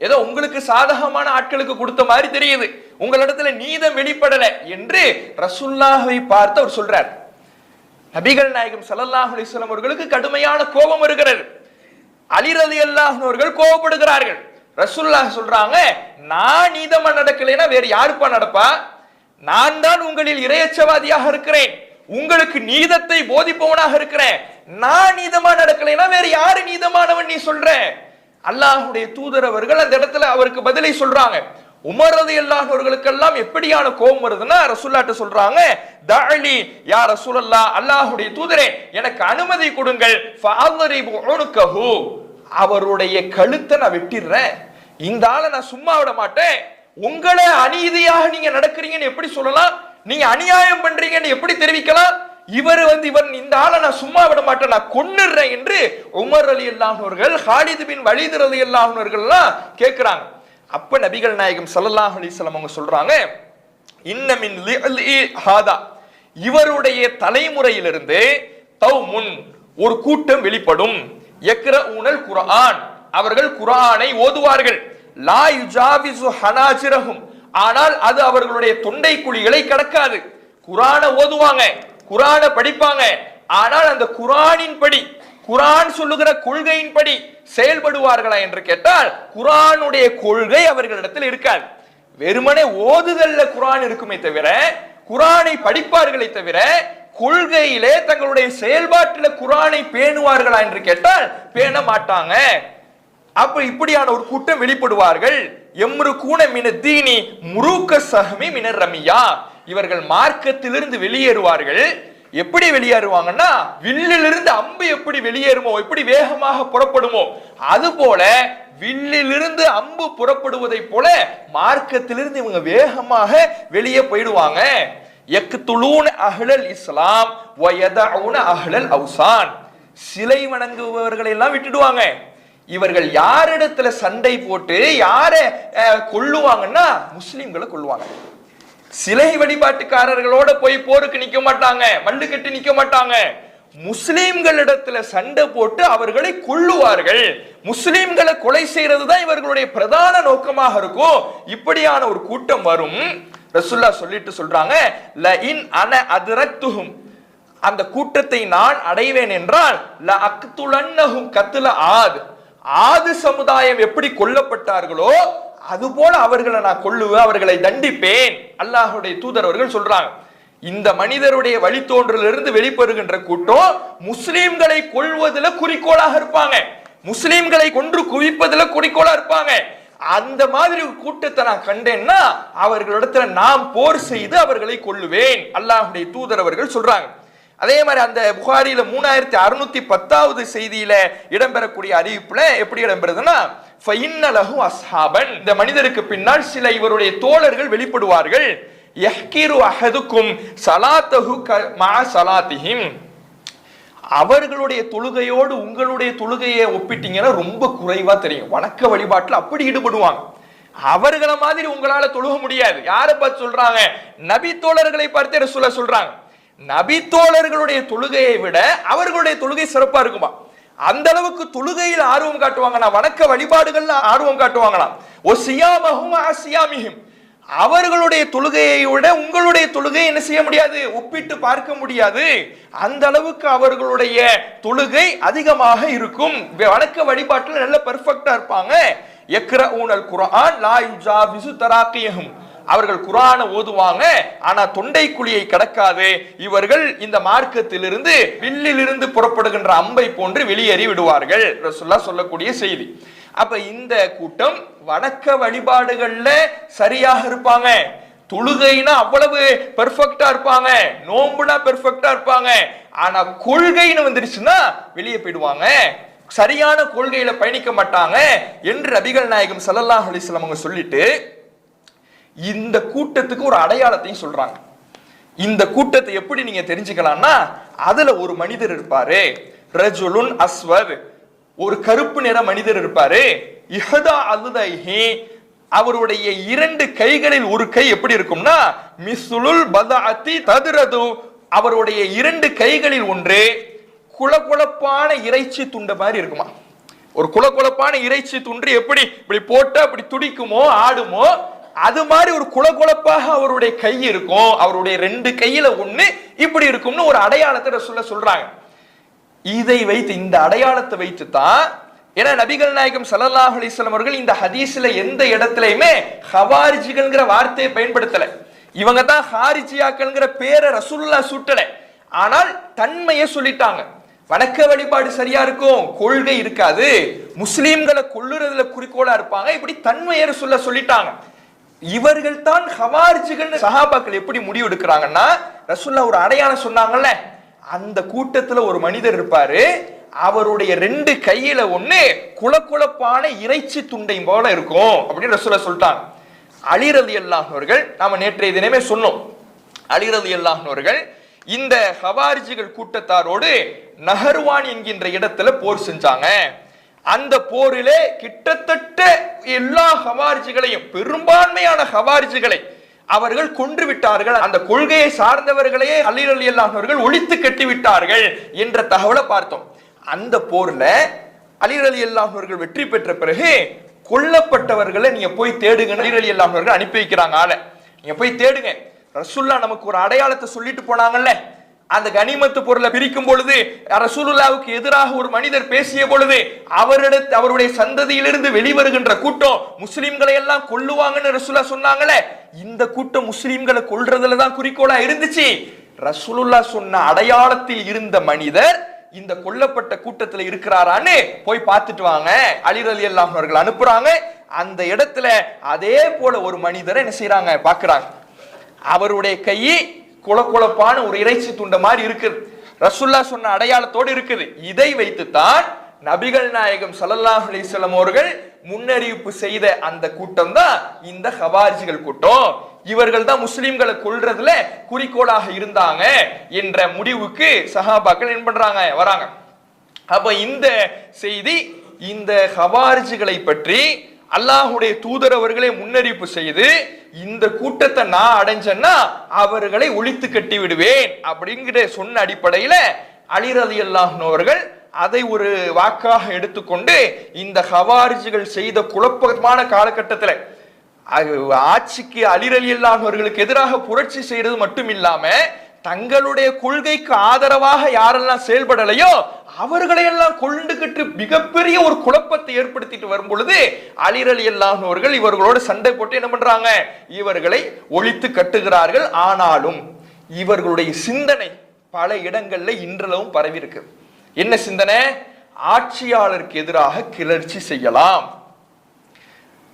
ஏதோ உங்களுக்கு சாதகமான ஆட்களுக்கு கொடுத்த மாதிரி தெரியுது, உங்களிடத்துல நீதம் வெளிப்படல என்று ரசூலுல்லாஹை பார்த்து அவர் சொல்றார். நபிகள் நாயகம் ஸல்லல்லாஹு அலைஹி வஸல்லம் அவர்களுக்கு கடுமையான கோபம் வருகிறது. அலி ரலியல்லாஹு அன்ஹு அவர்கள் கோபப்படுகிறார்கள். ரசூலுல்லாஹ் சொல்றாங்க, நான் நீதமா நடக்கலைன்னா வேற யாருப்பா நடப்பா? நான் தான் உங்களில் இறையச்சவாதியாக இருக்கிறேன், உங்களுக்கு நீதத்தை போதிப்பவனாக இருக்கிறேன், நான் நீதமா நடக்கலைன்னா வேற யாரு நீதமானவன் நீ சொல்ற? அல்லாஹ்வுடைய தூதர் அவர்கள் அந்த இடத்துல அவருக்கு பதிலை சொல்றாங்க. உமர் ரலியல்லாஹு அவர்களுக்கெல்லாம் எப்படியான கோபம் வருதுன்னா ரசூலுல்லாஹ்ட்ட சொல்றாங்க, தஅலி யா ரசூலல்லாஹ், அல்லாஹ்வுடைய தூதரே எனக்கு அனுமதி கொடுங்கள், ஃபஅத்ரிபு உனுகஹு, அவருடைய கழுத்தை நான் வெட்டிடுறேன், இந்த ஆளை நான் சும்மா விட மாட்டேன். உங்களை அநீதியாக நீங்க நடக்கிறீங்கன்னு எப்படி சொல்லலாம்? நீங்க அநியாயம் பண்றீங்கன்னு எப்படி தெரிவிக்கலாம்? இவர் இந்த ஆளை நான் சும்மா விட மாட்டேன், நான் கொன்னுறேன் என்று உமர் ரலியல்லாஹு அவர்கள், காலித் பின் வலீத் ரலியல்லாஹு அவர்கள்லாம் கேட்கிறாங்க. அப்ப நபிகள் நாயகம் ஸல்லல்லாஹு அலைஹி வஸல்லம் அவங்க சொல்றாங்க, இன்ன மின் லிஇ ஹாதா, இவருடைய தலைமுறையிலிருந்து தௌமுன் ஒரு கூட்டம் வெளிப்படும், யக்ரஊனல் குர்ஆன், அவர்கள் குர்ஆனை ஓதுவார்கள், லா யுஜாவிசு ஹனாஜிரஹும், ஆனால் அது அவர்களுடைய தொண்டை குழிகளை கடக்காது. குர்ஆனை ஓதுவாங்க, குர்ஆனை படிப்பாங்க, ஆனால் அந்த குர்ஆனின் படி, குர்ஆன் சொல்லுகிற கொள்கையின் படி செயல்படுவார்களா என்று கேட்டால் குர்ஆனுடைய கொள்கை அவர்களிடத்தில் இருக்காது. வெறுமனே ஓதுதல்ல குர்ஆன் இருக்குமே தவிர, குர்ஆனை படிப்பார்களே தவிர கொள்கையிலே தங்களுடைய செயல்பாட்டில் குர்ஆனை பேணுவார்களா என்று கேட்டால் பேண மாட்டாங்க. அப்ப இப்படியான ஒரு கூட்டம் வெளிப்படுவார்கள். எம்ருகூன மின தீனி முருக சஹமி மினர் ரமியா, இவர்கள் மார்க்கத்திலிருந்து வெளியேறுவார்கள். எப்படி வெளியேறுவாங்கன்னா, வில்லிலிருந்து அம்பு எப்படி வெளியேறுமோ, எப்படி வேகமாக புறப்படுமோ, அது போல வில்லிலிருந்து அம்பு புறப்படுவதை போல மார்க்கத்திலிருந்து இவங்க வேகமாக வெளியே போயிடுவாங்க. யக்துலூன அஹ்லல் இஸ்லாம் வ யதஊன அஹ்லல் அவ்சான், சிலை வணங்குபவர்களை எல்லாம் விட்டுடுவாங்க. இவர்கள் யாரிடத்துல சண்டை போட்டு யாரை கொல்லுவாங்கன்னா முஸ்லிம்களை கொல்லுவாங்க. சிலை வழிபாட்டுக்காரர்களோட போய் போருக்கு நிக்க மாட்டாங்க, மல்லு கட்டி நிக்க மாட்டாங்க. முஸ்லிம்களிடத்துல சண்டை போட்டு அவர்களை கொல்லுவார்கள். முஸ்லிம்களை கொலை செய்யறது தான் இவர்களுடைய பிரதான நோக்கமாக இருக்கும். இப்படியான ஒரு கூட்டம் வரும். ரசூலுல்லாஹ் சொல்லிட்டு சொல்றாங்க, ல இன் அன அத்ரக்துஹும், அந்த கூட்டத்தை நான் அடைவேன் என்றால் ல அக்துலன்னஹும் கத்ல ஆத், ஆது சமுதாயம் எப்படி கொல்லப்பட்டார்களோ அதுபோல அவர்களை நான் கொல்லுவேன், அவர்களை தண்டிப்பேன். அல்லாஹ்வுடைய தூதர் அவர்கள் சொல்றாங்க. இந்த மனிதருடைய வழித்தோன்றலிருந்து வெளிப்படுகின்ற கூட்டம் முஸ்லிம்களை கொல்வதில் குறிக்கோளாக இருப்பாங்க, முஸ்லிம்களை கொன்று குவிப்பதில் குறிக்கோளா இருப்பாங்க. அந்த மாதிரி ஒரு கூட்டத்தை நான் கண்டேன்னா அவர்களிடத்துல நாம் போர் செய்து அவர்களை கொல்லுவேன், அல்லாஹ்வுடைய தூதர் அவர்கள் சொல்றாங்க. அதே மாதிரி அந்த புகாரில 3610வது செய்தியில இடம்பெறக்கூடிய அறிவிப்புல எப்படி இடம்பெறுதுன்னா, ஃபஇன்ன லஹு அஸ்ஹாபன், இந்த மனிதருக்கு பின்னால் சில இவருடைய தோழர்கள் வெளிப்படுவார்கள். யஹ்கிரு அஹதுக்கும் ஸலாத்தஹு மஅ ஸலாத்திஹிம், அவர்களுடைய தொழுகையோடு உங்களுடைய தொழுகையை ஒப்பிட்டீங்கன்னா ரொம்ப குறைவா தெரியும். வணக்க வழிபாட்டில் அப்படி ஈடுபடுவாங்க. அவர்களை மாதிரி உங்களால தொழுக முடியாது. யாரை பார்த்து சொல்றாங்க? நபி தோழர்களை பார்த்து ரசூலுல்லாஹ் சொல்றாங்க. நபி தோழர்களுடைய தொழுகையை விட அவர்களுடைய தொழுகை சிறப்பா இருக்குமா? அந்த அளவுக்கு தொழுகையில் ஆர்வம் காட்டுவாங்க, வணக்க வழிபாடுகள்ல ஆர்வம் காட்டுவாங்களாம். ஓ சியாமஹும் அசியாமிஹிம், அவர்களுடைய தொழுகையை விட உங்களுடைய தொழுகை என்ன செய்ய முடியாது, ஒப்பிட்டு பார்க்க முடியாது. அந்த அளவுக்கு அவர்களுடைய தொழுகை அதிகமாக இருக்கும். வணக்க வழிபாட்டில் நல்ல பெர்ஃபெக்ட்டா இருப்பாங்க. யக்ரஊனல் குர்ஆன் லா யுஜாவிசு தராக்கியஹும், அவர்கள் குர்ஆனை ஓதுவாங்க, ஆனா தொண்டை குழியை கடக்காது. இவர்கள் இந்த மார்க்கத்திலிருந்து வில்லிலிருந்து புறப்படுகின்ற அம்பை போன்று வெளியேறி விடுவார்கள், ரசூலுல்லாஹ் சொல்லக்கூடிய செய்தி. அப்ப இந்த கூட்டம் வணக்க வழிபாடுகள்ல சரியாக இருப்பாங்க, தொழுகைனா அவ்வளவு பெர்ஃபெக்ட்டா இருப்பாங்க, நோம்புனா பெர்ஃபெக்ட்டா இருப்பாங்க. ஆனா கொள்கைன்னு வந்துருச்சுன்னா வெளியே போயிடுவாங்க, சரியான கொள்கையில பயணிக்க மாட்டாங்க என்று நபிகள் நாயகம் ஸல்லல்லாஹு அலைஹி வஸல்லம் அவங்க சொல்லிட்டு இந்த கூட்டத்துக்கு ஒரு அடையாளத்தையும் சொல்றாங்க. இந்த கூட்டத்தை எப்படி நீங்க தெரிஞ்சுக்கலாம்னா, அதுல ஒரு மனிதர் இருப்பாரு, ரஜுலுன் அஸ்வத், ஒரு கருப்பு நிற மனிதர் இருப்பாரு, இஹதா அல்தைஹி, அவருடைய இரண்டு கைகளில் ஒரு கை எப்படி இருக்கும்னா மிஸ்லுல் பதாஅத்தி தத்ரது, அவருடைய இரண்டு கைகளில் ஒன்று குளகுளப்பான இறைச்சி துண்ட மாதிரி இருக்குமா. ஒரு குளகுளப்பான இறைச்சி துண்டு எப்படி இப்படி போட்டு அப்படி துடிக்குமோ ஆடுமோ, அது மாதிரி ஒரு குளகுளப்பாக அவருடைய கை இருக்கும், அவருடைய ரெண்டு கையில ஒண்ணு இப்படி இருக்கும்னு ஒரு அடையாளத்தை ரசூலுல்லாஹ் சொல்றாங்க. இதை வைத்து, இந்த அடையாளத்தை வைத்து தான், ஏன்னா நபிகள் நாயகம் ஸல்லல்லாஹு அலைஹி வஸல்லம் அவர்கள் இந்த ஹதீஸ்ல எந்த இடத்துலயுமே ஹவாரிஜிகள்ங்கிற வார்த்தையை பயன்படுத்தல. இவங்க தான் ஹாரிஜியாக்கள்ங்கிற பேரை ரசூலுல்லாஹ் சூட்டல. ஆனால் தன்மையை சொல்லிட்டாங்க. வணக்க வழிபாடு சரியா இருக்கும், கொள்கை இருக்காது, முஸ்லிம்களை கொல்லுறதுல குறிக்கோளா இருப்பாங்க, இப்படி தன்மையை ரசூலுல்லாஹ் சொல்லிட்டாங்க. இவர்கள் தான் ஹவாரிஜிகள். சஹாபாக்கள் எப்படி முடிவு எடுக்கிறாங்கன்னா, ரசூலுல்லாஹ் ஒரு அடையாளம் சொன்னாங்கல்ல, அந்த கூட்டத்துல ஒரு மனிதர் இருப்பாரு, அவருடைய ரெண்டு கையில ஒண்ணு குளகுளப்பான இறைச்சி துண்டை போல இருக்கும் அப்படின்னு ரசூலுல்லாஹ் சொல்லிட்டாங்க. அலி ரலியல்லாஹு அவர்கள், நாம நேற்றைய தினமே சொன்னோம், அலி ரலியல்லாஹு அவர்கள் இந்த ஹவாரிஜிகள் கூட்டத்தாரோடு நஹர்வான் என்கின்ற இடத்துல போர் செஞ்சாங்க. அந்த போரிலே கிட்டத்தட்ட எல்லா ஹவாரிஜிகளையும், பெரும்பான்மையான ஹவாரிஜிகளை அவர்கள் கொன்று விட்டார்கள். அந்த கொள்கையை சார்ந்தவர்களையே அலி ரலியல்லாஹு அவர்கள் ஒழித்து கட்டி விட்டார்கள் என்ற தகவலை பார்த்தோம். அந்த போர்ல அலி ரலியல்லாஹு அவர்கள் வெற்றி பெற்ற பிறகு கொல்லப்பட்டவர்களை நீங்க போய் தேடுங்க, அலி ரலியல்லாஹு அவர்கள் அனுப்பி வைக்கிறாங்க. ஆளை நீங்க போய் தேடுங்க. ரசூலுல்லாஹ் நமக்கு ஒரு அடையாளத்தை சொல்லிட்டு போனாங்கல்ல, அந்த கனிமத்து பொருளை பிரிக்கும் பொழுது ரசூலுல்லாஹ்வுக்கு எதிராக ஒரு மனிதர் பேசிய பொழுது அவருடைய சந்ததியிலிருந்து வெளிவருகின்ற கூட்டம் முஸ்லிம்களை எல்லாம் கொல்லுவாங்கன்னு ரசூலுல்லாஹ் சொன்னாங்களே, இந்த கூட்டம் முஸ்லிம்களை கொல்றதுல தான் குறிக்கோளா இருந்துச்சு. ரசூலுல்லாஹ் சொன்ன அடையாளத்தில் இருந்த மனிதர் இந்த கொல்லப்பட்ட கூட்டத்தில் இருக்கிறாரான்னு போய் பார்த்துட்டு வாங்க, அலி ரலியல்லாஹு அவர்கள் அனுப்புறாங்க. அந்த இடத்துல அதே போல ஒரு மனிதரை என்ன செய்யறாங்க பாக்குறாங்க. அவருடைய கை குளகுளப்பான ஒரு இறைச்சி துண்ட மாதிரி இருக்குது, ரசூலுல்லாஹ் சொன்ன அடையாளத்தோடு இருக்குது. இதை வைத்துத்தான் நபிகள் நாயகம் ஸல்லல்லாஹு அலைஹி வஸல்லம் அவர்கள் முன்னறிவிப்பு செய்த அந்த கூட்டம் தான் இந்த ஹவாரிஜிகள் கூட்டம். இவர்கள் தான் முஸ்லிம்களை கொல்றதுல குறிக்கோளாக இருந்தாங்க என்ற முடிவுக்கு சஹாபாக்கள் என்ன பண்றாங்க, வராங்க. அப்ப இந்த செய்தி, இந்த ஹவாரிஜிகளை பற்றி அல்லாஹ்வுடைய தூதர் அவர்களே முன்னறிவிப்பு செய்து, இந்த கூட்டத்தை நான் அடைஞ்சேன்னா அவர்களை ஒழித்து கட்டி விடுவேன் அப்படிங்கிற சொன்ன அடிப்படையில அலி ரலியல்லாஹு அவர்கள் அதை ஒரு வாக்காக எடுத்துக்கொண்டு இந்த ஹவாரிஜிகள் செய்த குழப்பமான காலகட்டத்தில் ஆட்சிக்கு அலி ரலியல்லாஹு அவர்களுக்கு எதிராக புரட்சி செய்யறது மட்டும் இல்லாம தங்களுடைய கொள்கைக்கு ஆதரவாக யாரெல்லாம் செயல்படலையோ அவர்களை எல்லாம் கொண்டுகிட்டு மிகப்பெரிய ஒரு குழப்பத்தை ஏற்படுத்திட்டு வரும் பொழுது அலி ரலியல்லாஹு அவர்கள் இவர்களோடு சண்டை போட்டு என்ன பண்றாங்க, இவர்களை ஒழித்து கட்டுகிறார்கள். ஆனாலும் இவர்களுடைய சிந்தனை பல இடங்கள்ல இன்றளவும் பரவி இருக்கு. என்ன சிந்தனை? ஆட்சியாளருக்கு எதிராக கிளர்ச்சி செய்யலாம்,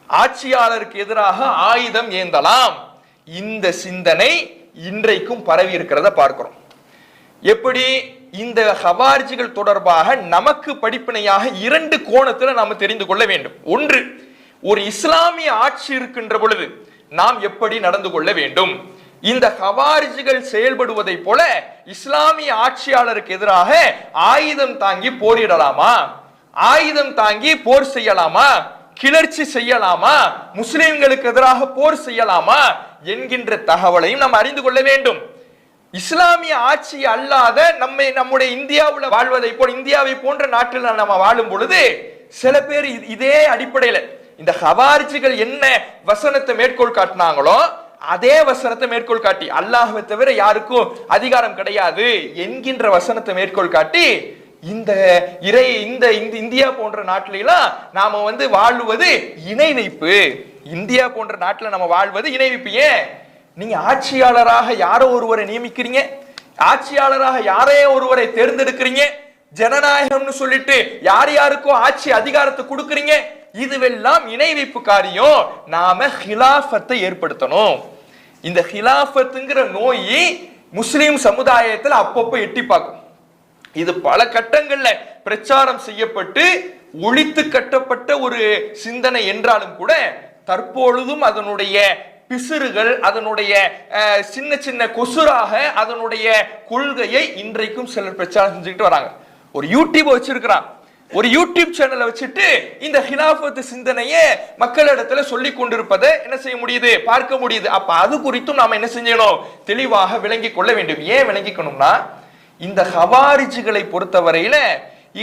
ஆட்சியாளருக்கு எதிராக ஆயுதம் ஏந்தலாம். இந்த சிந்தனை இன்றைக்கும் பரவி இருக்கிறத பார்க்கிறோம். எப்படி? இந்த ஹவாரிஜிகள் தொடர்பாக நமக்கு படிப்பினையாக இரண்டு கோணத்துல நாம தெரிந்து கொள்ள வேண்டும். ஒன்று, ஒரு இஸ்லாமிய ஆட்சி இருக்கின்ற பொழுது நாம் எப்படி நடந்து கொள்ள வேண்டும். இந்த ஹவாரிஜிகள் செயல்படுவதை போல இஸ்லாமிய ஆட்சியாளருக்கு எதிராக ஆயுதம் தாங்கி போரிடலாமா, ஆயுதம் தாங்கி போர் செய்யலாமா, கிளர்ச்சி செய்யலாமா, முஸ்லிம்களுக்கு எதிராக போர் செய்யலாமா என்கின்ற தகவலையும் நாம் அறிந்து கொள்ள வேண்டும். இஸ்லாமிய ஆட்சி அல்லாத நம்முடைய இந்தியாவில் வாழ்வதை போல், இந்தியாவை போன்ற நாட்டில் நம்ம வாழும் பொழுது சில பேர் இதே அடிப்படையில் இந்த ஹவாரிஜிகள் என்ன வசனத்தை மேற்கோள் காட்டினாங்களோ அதே வசனத்தை மேற்கோள் காட்டி, அல்லாஹ்வை தவிர யாருக்கும் அதிகாரம் கிடையாது என்கின்ற வசனத்தை மேற்கோள் காட்டி இந்த இந்தியா போன்ற நாட்டிலாம் நாம வாழ்வது இணை வைப்பு, இந்தியா போன்ற நாட்டில் நம்ம வாழ்வது இணை வைப்பு. ஏன்? நீங்க ஆட்சியாளராக யாரோ ஒருவரை நியமிக்கிறீங்க, ஆட்சியாளராக யாரே ஒருவரை தேர்ந்தெடுக்கிறீங்க, ஜனநாயகம்னு சொல்லிட்டு யார் யாருக்கோ ஆட்சி அதிகாரத்தை கொடுக்குறீங்க. இதுவெல்லாம் இணை வைப்பு காரியம். நாம ஹிலாஃபத்தை ஏற்படுத்தணும். இந்த ஹிலாஃபத்துங்கிற நோய் முஸ்லிம் சமுதாயத்தில் அப்பப்போ எட்டி பார்க்கும். இது பல கட்டங்கள்ல பிரச்சாரம் செய்யப்பட்டு ஒழித்து கட்டப்பட்ட ஒரு சிந்தனை என்றாலும் கூட தற்பொழுதும் அதனுடைய பிசிறுகள், அதனுடைய சின்ன சின்ன கொசுராக அதனுடைய கொள்கையை இன்றைக்கும் சிலர் பிரச்சாரம் செஞ்சுக்கிட்டு வராங்க. ஒரு யூடியூப் வச்சிருக்கிறான், ஒரு யூடியூப் சேனலை வச்சுட்டு இந்த ஹிலாஃபத் சிந்தனையை மக்களிடத்துல சொல்லி கொண்டிருப்பதை என்ன செய்ய முடியுது, பார்க்க முடியுது. அப்ப அது குறித்தும் நாம என்ன செஞ்சணும், தெளிவாக விளங்கி கொள்ள வேண்டும். ஏன் விளங்கிக்கணும்னா, இந்த ஹவாரிஜிகளை பொறுத்தவரையில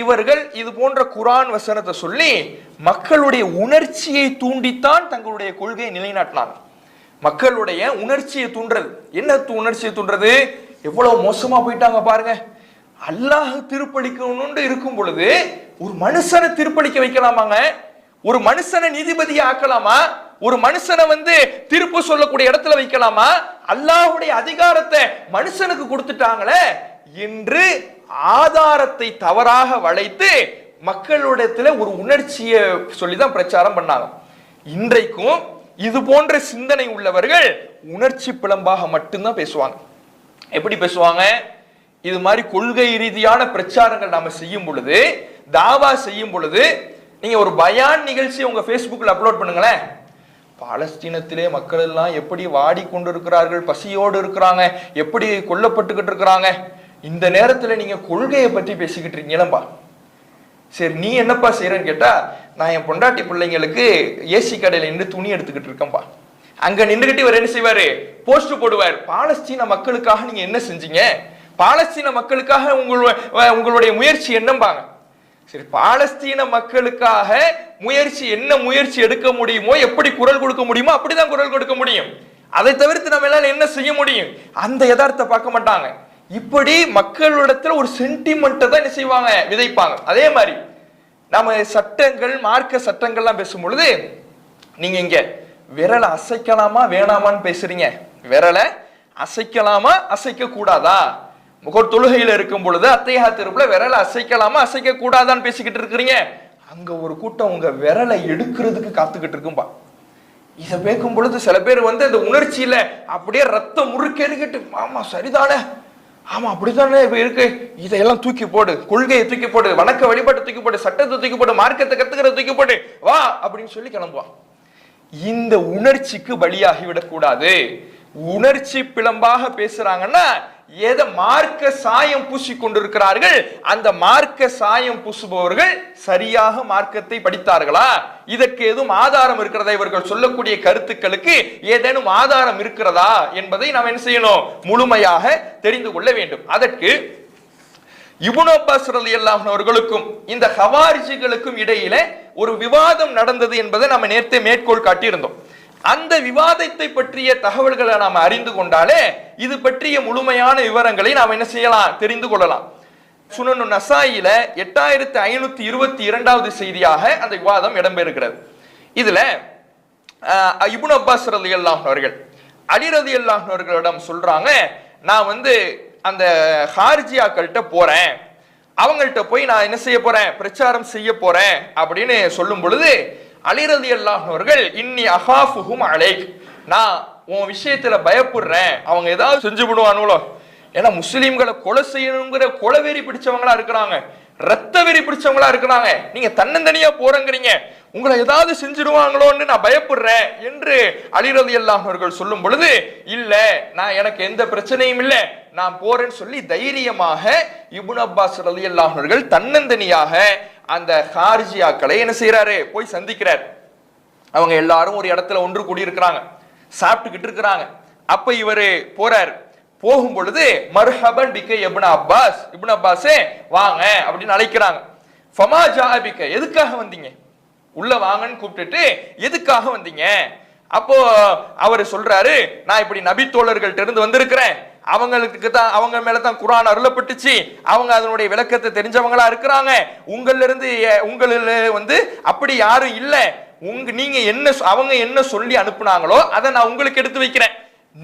இவர்கள் இது போன்ற குர்ஆன் வசனத்தை சொல்லி மக்களுடைய உணர்ச்சியை தூண்டித்தான் தங்களுடைய கொள்கையை நிலைநாட்டினாங்க. மக்களுடைய உணர்ச்சியை தூண்டுறது. என்ன உணர்ச்சியை தூண்டுறது? எவ்வளவு மோசமா போயிட்டாங்க பாருங்க. அல்லாஹ் திருப்பளிக்கணும்னு இருக்கும் பொழுது ஒரு மனுஷனை திருப்பளிக்க வைக்கலாமாங்க? ஒரு மனுஷனை நீதிபதியை ஆக்கலாமா? ஒரு மனுஷனை தீர்ப்பு சொல்லக்கூடிய இடத்துல வைக்கலாமா? அல்லாஹ்வுடைய அதிகாரத்தை மனுஷனுக்கு கொடுத்துட்டாங்களே என்று ஆதாரத்தை தவறாக வளைத்து மக்களிடத்துல ஒரு உணர்ச்சியை சொல்லிதான் பிரச்சாரம் பண்ணாங்க. இன்றைக்கும் இது போன்ற சிந்தனை உள்ளவர்கள் உணர்ச்சி பிளம்பாக மட்டும்தான் பேசுவாங்க. எப்படி பேசுவாங்க? இது மாதிரி கொள்கை ரீதியான பிரச்சாரங்கள் நாம செய்யும் பொழுது, தாவா செய்யும் பொழுது, நீங்க ஒரு பயான் நிகழ்ச்சி உங்க Facebookல அப்லோட் பண்ணுங்களேன். பாலஸ்தீனத்திலே மக்கள் எல்லாம் எப்படி வாடிக்கொண்டு இருக்கிறார்கள், பசியோடு இருக்கிறாங்க, எப்படி கொல்லப்பட்டுக்கிட்டு இருக்கிறாங்க. இந்த நேரத்துல நீங்க கொள்கையை பற்றி பேசிக்கிட்டு இருக்கீங்களப்பா. சரி, நீ என்னப்பா செய்யறன்னு கேட்டா, நான் என் பொண்டாட்டி பிள்ளைங்களுக்கு ஏசி கடையில நின்று துணி எடுத்துக்கிட்டு இருக்கேன்பா. அங்க நின்றுகிட்டு இவர் என்ன செய்வாரு, போஸ்ட் போடுவார், பாலஸ்தீன மக்களுக்காக நீங்க என்ன செஞ்சீங்க, பாலஸ்தீன மக்களுக்காக உங்களுடைய முயற்சி என்னம்பாங்க. சரி, பாலஸ்தீன மக்களுக்காக என்ன முயற்சி எடுக்க முடியுமோ, எப்படி குரல் கொடுக்க முடியுமோ அப்படிதான் குரல் கொடுக்க முடியும். அதை தவிர்த்து நம்ம எல்லாம் என்ன செய்ய முடியும்? அந்த யதார்த்தத்தை பார்க்க மாட்டாங்க. இப்படி மக்களிடத்துல ஒரு சென்டிமெண்ட்டை தான் என்ன செய்வாங்க, விதைப்பாங்க. அதே மாதிரி நாம சட்டங்கள், மார்க்க சட்டங்கள்லாம் பேசும் பொழுது, நீங்க இங்க விரலை அசைக்கலாமா வேணாமான்னு பேசுறீங்க. விரலை அசைக்கலாமா அசைக்க கூடாதா? தொழுகையில இருக்கும் பொழுது அத்தைஹியாத்துல விரலை அசைக்கலாமா அசைக்க கூடாதான்னு பேசிக்கிட்டு இருக்கிறீங்க. அங்க ஒரு கூட்டம் உங்க விரலை எடுக்கிறதுக்கு காத்துக்கிட்டு இருக்கும்பா. இதை பேக்கும் பொழுது சில பேர் அந்த உணர்ச்சியில அப்படியே ரத்தம் முறுக்கேறிக்கிட்டு, ஆமா சரிதானே, ஆமா அப்படித்தானே இருக்கு, இதையெல்லாம் தூக்கி போடு, கொள்கையை தூக்கி போடு, வணக்க வழிபாட்டை தூக்கி போடு, சட்டத்தை தூக்கி போடு, மார்க்கத்தை கத்துக்கிறத தூக்கி போடு, வா அப்படின்னு சொல்லி கிளம்புவான். இந்த உணர்ச்சிக்கு பலியாகிவிடக் கூடாது. உணர்ச்சி பிளம்பாக பேசுறாங்கன்னா எதை மார்க்க சாயம் பூசி கொண்டிருக்கிறார்கள். அந்த மார்க்க சாயம் பூசுபவர்கள் சரியாக மார்க்கத்தை படித்தார்களா, இதற்கு எதுவும் ஆதாரம் இருக்கிறதா, இவர்கள் சொல்லக்கூடிய கருத்துக்களுக்கு ஏதேனும் ஆதாரம் இருக்கிறதா என்பதை நாம் என்ன செய்யணும், முழுமையாக தெரிந்து கொள்ள வேண்டும். அதற்கு இப்னு அப்பாஸ் ரலியல்லாஹு அவர்களுக்கும் இந்த ஹவாரிஜிகளுக்கும் இடையில ஒரு விவாதம் நடந்தது என்பதை நம்ம நேரத்தை மேற்கோள் காட்டியிருந்தோம். அந்த விவாதத்தை பற்றிய தகவல்களை நாம் அறிந்து கொண்டாலே இது பற்றிய முழுமையான விவரங்களை நாம் என்ன செய்யலாம், தெரிந்து கொள்ளலாம். சுனனு நசாயில 8522வது செய்தியாக அந்த விவாதம் இடம்பெறுகிறது. இதுல இப்னு அப்பாஸ் ரலியல்லாஹு அவர்கள் அலி ரலியல்லாஹு அவர்களிடம் சொல்றாங்க, நான் அந்த ஹாரிஜியாக்கள்கிட்ட போறேன், அவங்கள்ட்ட போய் நான் என்ன செய்ய போறேன், பிரச்சாரம் செய்ய போறேன் அப்படின்னு சொல்லும் பொழுது அலி ரலியல்லாஹு அவர்கள், இன்னி அகாஃபுஹும் அலைக், நான் உன் விஷயத்துல பயப்படுறேன், அவங்க ஏதாவது செஞ்சு விடுவானுங்களோ. ஏன்னா முஸ்லிம்களை கொலை செய்யணுங்கிற கொலைவெறி பிடிச்சவங்களா இருக்கிறாங்க, ரத்த வெறி பிடிச்சவங்களா இருக்கிறாங்க, நீங்க தன்னந்தனியா போறங்கிறீங்க, உங்களை ஏதாவது செஞ்சிடுவாங்களோன்னு நான் பயப்படுறேன் என்று அலி ரலியல்லாஹு அவர்கள் சொல்லும் பொழுது, இல்ல நான் எனக்கு எந்த பிரச்சனையும் இல்லை, நான் போறேன்னு சொல்லி தைரியமாக இப்னு அப்பாஸ் ரலியல்லாஹு அவர்கள் தன்னந்தனியாக அந்த ஹாரிஜியாக்களை என்ன செய்யறாரு, போய் சந்திக்கிறார். அவங்க எல்லாரும் ஒரு இடத்துல ஒன்று கூடி இருக்கிறாங்க, சாப்பிட்டுக்கிட்டு இருக்கிறாங்க. அப்ப இவரு போறார். போகும் பொழுது மர்ஹபன் பிக இப்னு அப்பாஸ், இப்னு அப்பாஸே வாங்க அப்படின்னு அழைக்கிறாங்க. ஃபமா ஜாஅ பிக, எதுக்காக வந்தீங்க, உள்ள வாங்கன்னு கூப்பிட்டுட்டு எதுக்காக வந்தீங்க? அப்போ அவர் சொல்றாரு, நான் இப்படி நபி தோழர்கள்ட்ட இருந்து வந்திருக்கிறேன், அவங்களுக்கு தான், அவங்க மேலதான் குர்ஆன் அருளப்பட்டுச்சு, அவங்க அதனுடைய விளக்கத்தை தெரிஞ்சவங்களா இருக்கிறாங்க, உங்களில் அப்படி யாரும் இல்ல, நீங்க என்ன அவங்க என்ன சொல்லி அனுப்புனாங்களோ அதை நான் உங்களுக்கு எடுத்து வைக்கிறேன்,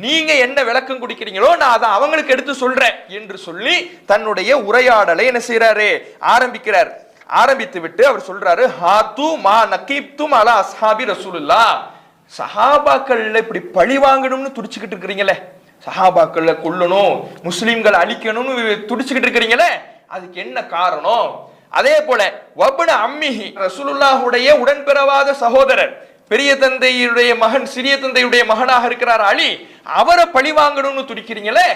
நீங்க என்ன விளக்கம் கொடுக்கிறீங்களோ நான் அதை அவங்களுக்கு எடுத்து சொல்றேன் என்று சொல்லி தன்னுடைய உரையாடலை என்ன செய்யறாரு, ஆரம்பிக்கிறார். ஆரம்பித்து விட்டு அவர் சொல்றாரு, ஹாத்து மா நகீப்தும் அலா அஸ்ஹாபி ரசூலுல்லாஹ், சஹாபாக்கள்ல இப்படி பழி வாங்கணும்னு துடிச்சுக்கிட்டு இருக்கிறீங்களே, சஹாபாக்கள்ல கொல்லணும், முஸ்லிம்களை அழிக்கணும்னு துடிச்சுக்கிட்டு இருக்கிறீங்களே, அதுக்கு என்ன காரணம்? அதே போல வப்ன அம்மிஹி, ரசூலுல்லாஹுடைய உடன்பிறவாத சகோதரர் பெரிய தந்தையுடைய மகன் சிறிய தந்தையுடைய மகனாக இருக்கிறார் அலி, அவரை பழி வாங்கணும்னு துடிக்கிறீங்களே